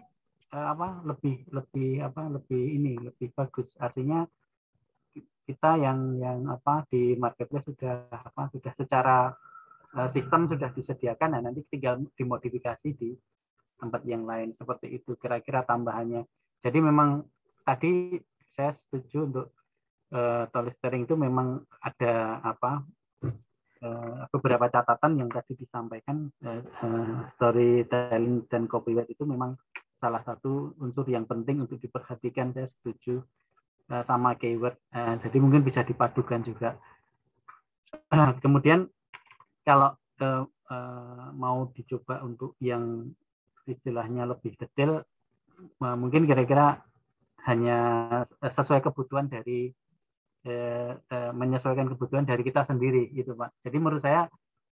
lebih bagus. Artinya kita yang di marketplace sudah secara sistem sudah disediakan, nah nanti tinggal dimodifikasi di tempat yang lain, seperti itu kira-kira tambahannya. Jadi memang tadi saya setuju untuk storytelling itu memang ada beberapa catatan yang tadi disampaikan. Storytelling dan copyright itu memang salah satu unsur yang penting untuk diperhatikan. Saya setuju sama keyword. Jadi mungkin bisa dipadukan juga. Kemudian kalau mau dicoba untuk yang istilahnya lebih detail, mungkin kira-kira hanya sesuai kebutuhan dari menyesuaikan kebutuhan dari kita sendiri, gitu Pak. Jadi menurut saya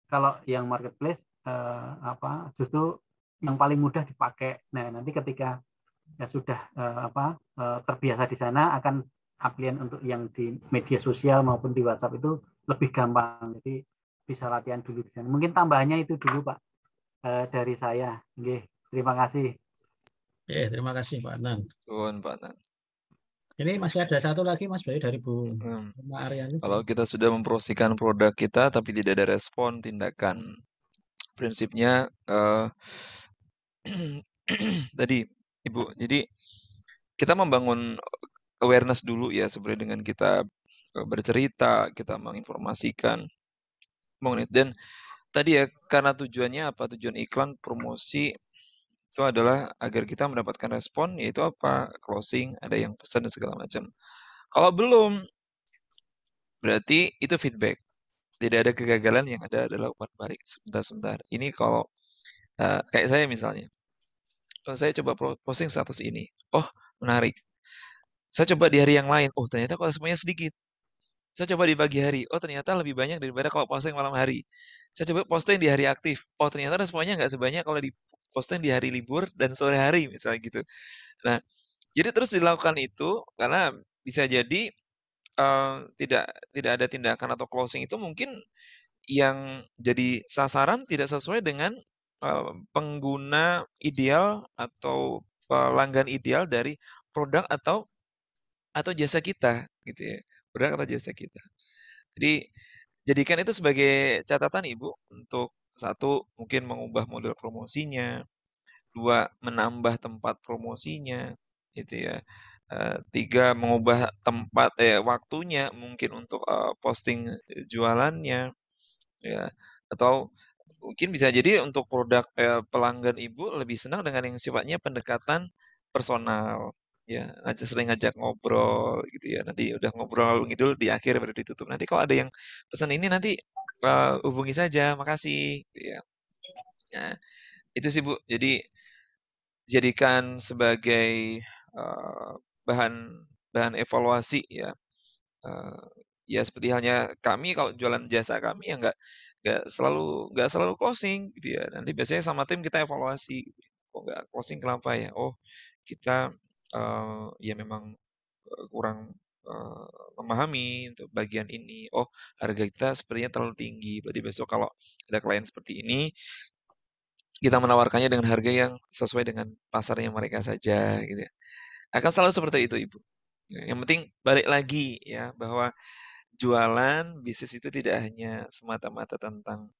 kalau yang marketplace justru yang paling mudah dipakai. Nah nanti ketika sudah terbiasa di sana, akan applian untuk yang di media sosial maupun di WhatsApp itu lebih gampang. Jadi bisa latihan dulu di sana. Mungkin tambahannya itu dulu Pak dari saya. Nggih, terima kasih. Terima kasih Pak Adnan. Pak Adnan. Ini masih ada satu lagi Mas Bayu dari Bu Aryani. Kalau kita sudah mempromosikan produk kita tapi tidak ada respon, tindakan. Prinsipnya tadi Ibu, jadi kita membangun awareness dulu ya, sebenarnya dengan kita bercerita, kita menginformasikan mengenai, dan tadi ya karena tujuannya apa? Tujuan iklan, promosi itu adalah agar kita mendapatkan respon, yaitu apa? Closing, ada yang pesan dan segala macam. Kalau belum, berarti itu feedback. Tidak ada kegagalan, yang ada adalah umpan balik. Sebentar. Ini kalau kayak saya misalnya, kalau saya coba posting status ini, oh menarik. Saya coba di hari yang lain, oh ternyata kalau semuanya sedikit. Saya coba di pagi hari, oh ternyata lebih banyak daripada kalau posting malam hari. Saya coba posting di hari aktif, oh ternyata responnya nggak sebanyak kalau di posting di hari libur dan sore hari misalnya gitu. Nah, jadi terus dilakukan itu karena bisa jadi tidak ada tindakan atau closing itu mungkin yang jadi sasaran tidak sesuai dengan pengguna ideal atau pelanggan ideal dari produk atau jasa kita gitu ya. Produk atau jasa kita. Jadi jadikan itu sebagai catatan Ibu untuk satu mungkin mengubah model promosinya, dua menambah tempat promosinya gitu ya. Tiga mengubah tempat waktunya mungkin untuk posting jualannya ya, atau mungkin bisa jadi untuk produk pelanggan Ibu lebih senang dengan yang sifatnya pendekatan personal ya, sering ngajak ngobrol gitu ya. Nanti udah ngobrol ngidul di akhir baru ditutup. Nanti kalau ada yang pesan ini nanti hubungi saja, makasih gitu ya. Nah, itu sih Bu. Jadi jadikan sebagai bahan evaluasi ya. Ya seperti halnya kami kalau jualan jasa kami ya nggak selalu closing gitu ya. Nanti biasanya sama tim kita evaluasi, kok nggak closing kenapa ya? Oh kita ya memang kurang memahami untuk bagian ini. Oh harga kita sepertinya terlalu tinggi. Berarti besok kalau ada klien seperti ini, kita menawarkannya dengan harga yang sesuai dengan pasarnya mereka saja gitu ya. Akan selalu seperti itu Ibu. Yang penting balik lagi ya, bahwa jualan bisnis itu tidak hanya semata-mata tentang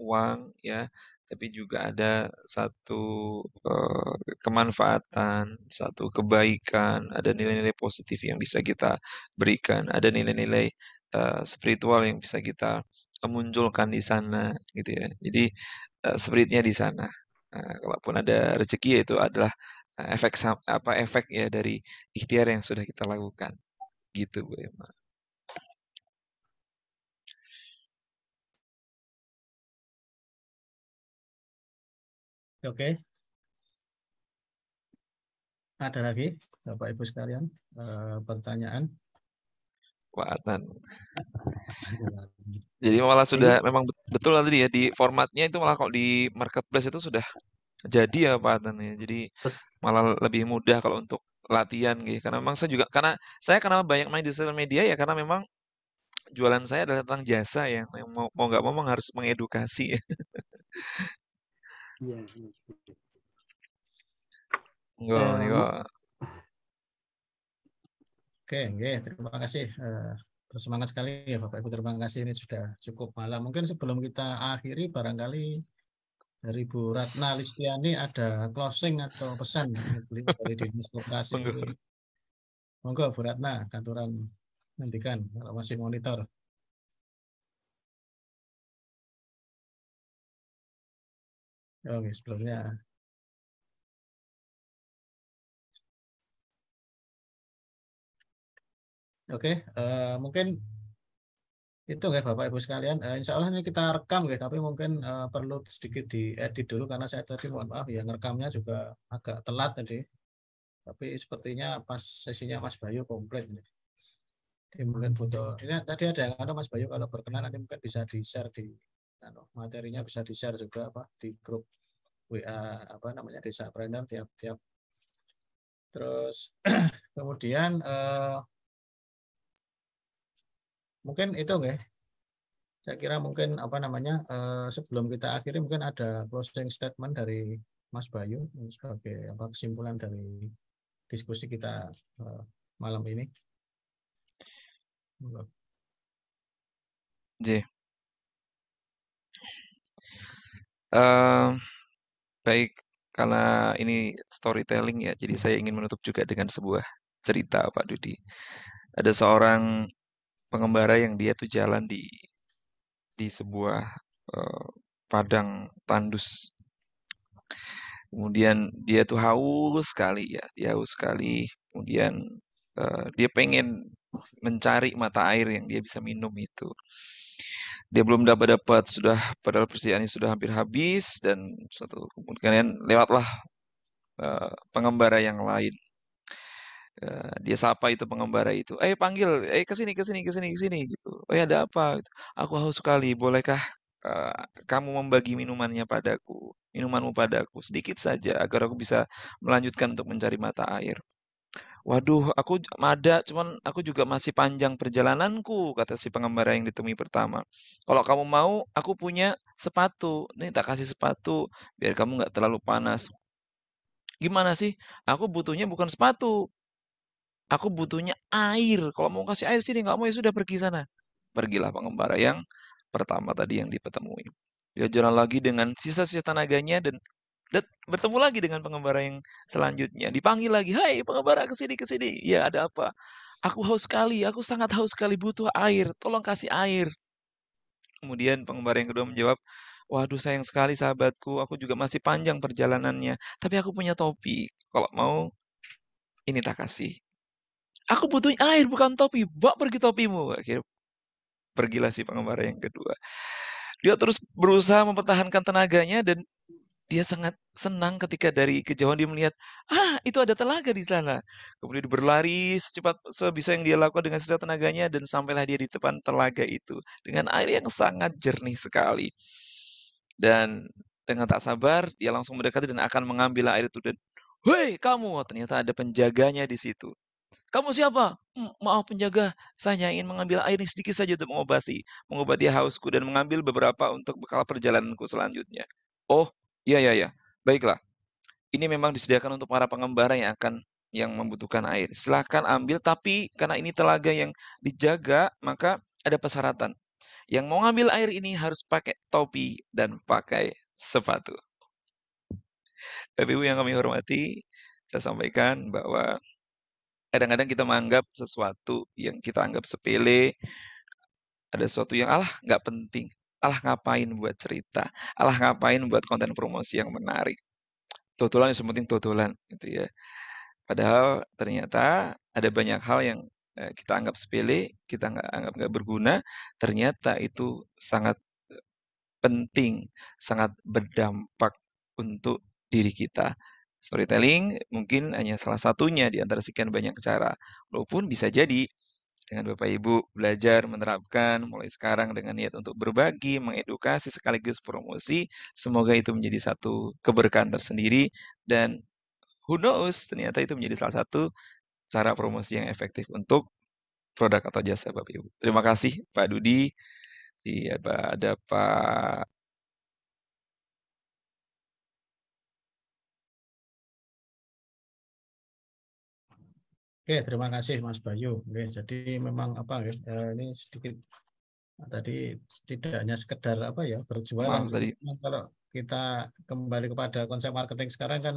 uang ya, tapi juga ada satu kemanfaatan, satu kebaikan, ada nilai-nilai positif yang bisa kita berikan, ada nilai-nilai spiritual yang bisa kita munculkan di sana gitu ya. Jadi spiritnya di sana. Kalaupun ada rezeki ya itu adalah efek ya dari ikhtiar yang sudah kita lakukan gitu Bu Emma. Oke. Ada lagi Bapak Ibu sekalian pertanyaan? Pak Adnan. Jadi malah sudah memang betul tadi ya di formatnya itu malah kalau di marketplace itu sudah jadi ya Pak Adnan ya. Jadi malah lebih mudah kalau untuk latihan gitu. Karena memang karena saya banyak main di sosial media ya karena memang jualan saya adalah tentang jasa ya. Mau nggak mau memang harus mengedukasi. Iya. Enggak. Oke, terima kasih. Bersemangat sekali ya Bapak Ibu, terima kasih, ini sudah cukup malam. Mungkin sebelum kita akhiri barangkali dari Bu Ratna Listiani ada closing atau pesan dari Dinas Koperasi. Monggo Bu Ratna, kantoran nantikan kalau masih monitor. Oke, sebelumnya. Oke, mungkin itu ya Bapak Ibu sekalian. Insya Allah ini kita rekam ya, tapi mungkin perlu sedikit diedit dulu karena saya tadi mohon maaf ya ngerekamnya juga agak telat tadi. Tapi sepertinya pas sesinya Mas Bayu komplit nih. Jadi mungkin butuh. Ini tadi ada yang Mas Bayu kalau berkenan nanti mungkin bisa di-share di materinya, bisa di-share juga di grup WA Desapreneur tiap-tiap. Terus kemudian mungkin itu nggih. Saya kira mungkin sebelum kita akhiri mungkin ada closing statement dari Mas Bayu sebagai kesimpulan dari diskusi kita malam ini. Baik, karena ini storytelling ya, jadi saya ingin menutup juga dengan sebuah cerita Pak Dudi. Ada seorang pengembara yang dia tuh jalan di sebuah padang tandus. Kemudian dia tuh haus sekali ya, dia haus sekali. Kemudian dia pengen mencari mata air yang dia bisa minum itu. Dia belum dapat padahal persediaannya sudah hampir habis dan kemudian lewatlah pengembara yang lain. Dia sapa itu pengembara itu, panggil, kesini gitu. Ada apa? Aku haus sekali, bolehkah kamu membagi minumanmu padaku sedikit saja agar aku bisa melanjutkan untuk mencari mata air. Waduh, aku ada, cuman aku juga masih panjang perjalananku, kata si pengembara yang ditemui pertama. Kalau kamu mau, aku punya sepatu. Nih tak kasih sepatu, biar kamu nggak terlalu panas. Gimana sih? Aku butuhnya bukan sepatu. Aku butuhnya air. Kalau mau kasih air sini, nggak mau ya sudah pergi sana. Pergilah pengembara yang pertama tadi yang ditemui. Dia jalan lagi dengan sisa-sisa tenaganya dan bertemu lagi dengan pengembara yang selanjutnya. Dipanggil lagi, hai pengembara kesini. Ya ada apa? Aku haus sekali, aku sangat haus sekali, butuh air. Tolong kasih air. Kemudian pengembara yang kedua menjawab, waduh sayang sekali sahabatku, aku juga masih panjang perjalanannya. Tapi aku punya topi. Kalau mau, ini tak kasih. Aku butuh air bukan topi. Bawa pergi topimu. Akhirnya pergilah si pengembara yang kedua. Dia terus berusaha mempertahankan tenaganya dan dia sangat senang ketika dari kejauhan dia melihat, itu ada telaga di sana. Kemudian dia berlari secepat sebisa yang dia lakukan dengan sisa tenaganya dan sampailah dia di depan telaga itu dengan air yang sangat jernih sekali. Dan dengan tak sabar dia langsung mendekati dan akan mengambil air itu dan, "Hei kamu!" Ternyata ada penjaganya di situ. "Kamu siapa?" Maaf penjaga, saya ingin mengambil air sedikit saja untuk mengobati hausku dan mengambil beberapa untuk bekal perjalananku selanjutnya." "Oh, ya. Baiklah. Ini memang disediakan untuk para pengembara yang membutuhkan air. Silahkan ambil, tapi karena ini telaga yang dijaga, maka ada persyaratan. Yang mau ngambil air ini harus pakai topi dan pakai sepatu. Bapak Ibu yang kami hormati, saya sampaikan bahwa kadang-kadang kita menganggap sesuatu yang kita anggap sepele, ada sesuatu yang Allah nggak penting. Allah ngapain buat cerita? Allah ngapain buat konten promosi yang menarik? Totolan yang penting totolan gitu ya. Padahal ternyata ada banyak hal yang kita anggap sepele, kita anggap nggak berguna, ternyata itu sangat penting, sangat berdampak untuk diri kita. Storytelling mungkin hanya salah satunya di antara sekian banyak cara. Walaupun bisa jadi dengan Bapak Ibu belajar menerapkan mulai sekarang dengan niat untuk berbagi, mengedukasi sekaligus promosi, semoga itu menjadi satu keberkahan tersendiri dan who knows ternyata itu menjadi salah satu cara promosi yang efektif untuk produk atau jasa Bapak Ibu. Terima kasih Pak Dudi. Ada Pak Oke, terima kasih Mas Bayu. Oke, jadi memang apa ya, ini sedikit tadi tidak hanya sekedar apa ya berjualan. tadi. Kalau kita kembali kepada konsep marketing sekarang kan,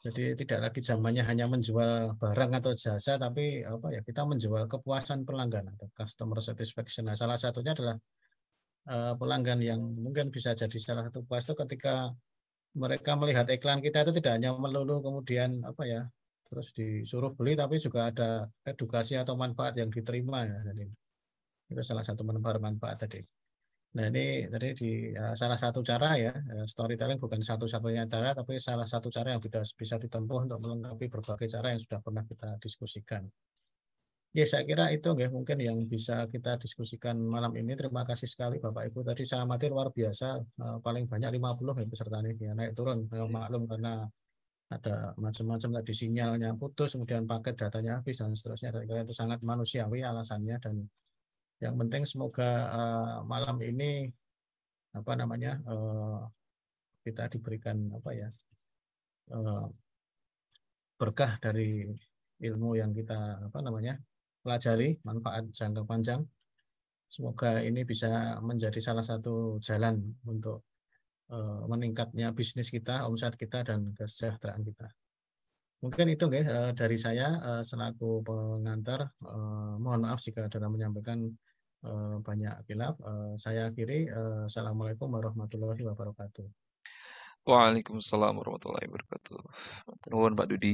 jadi tidak lagi zamannya hanya menjual barang atau jasa, tapi apa ya kita menjual kepuasan pelanggan atau customer satisfaction. Nah, salah satunya adalah pelanggan yang mungkin bisa jadi salah satu puas itu ketika mereka melihat iklan kita itu tidak hanya melulu kemudian apa ya terus disuruh beli, tapi juga ada edukasi atau manfaat yang diterima ya. Jadi itu salah satu manfaat tadi. Nah ini tadi salah satu cara ya, storytelling bukan satu-satunya cara, tapi salah satu cara yang bisa ditempuh untuk melengkapi berbagai cara yang sudah pernah kita diskusikan. Ya, saya kira itu ya mungkin yang bisa kita diskusikan malam ini. Terima kasih sekali Bapak Ibu. Tadi saya amati luar biasa, paling banyak 50 ya peserta ini ya, naik turun. Maklum karena ada macam-macam tadi sinyalnya putus, kemudian paket datanya habis dan seterusnya. Saya kira itu sangat manusiawi alasannya, dan yang penting semoga malam ini apa namanya kita diberikan apa ya berkah dari ilmu yang kita apa namanya pelajari, manfaat jangka panjang. Semoga ini bisa menjadi salah satu jalan untuk meningkatnya bisnis kita, omset kita, dan kesejahteraan kita. Mungkin itu dari saya selaku pengantar. Mohon maaf jika dalam menyampaikan banyak khilaf. Saya akhiri. Assalamualaikum warahmatullahi wabarakatuh. Waalaikumsalam warahmatullahi wabarakatuh. Nuhun Pak Dudi.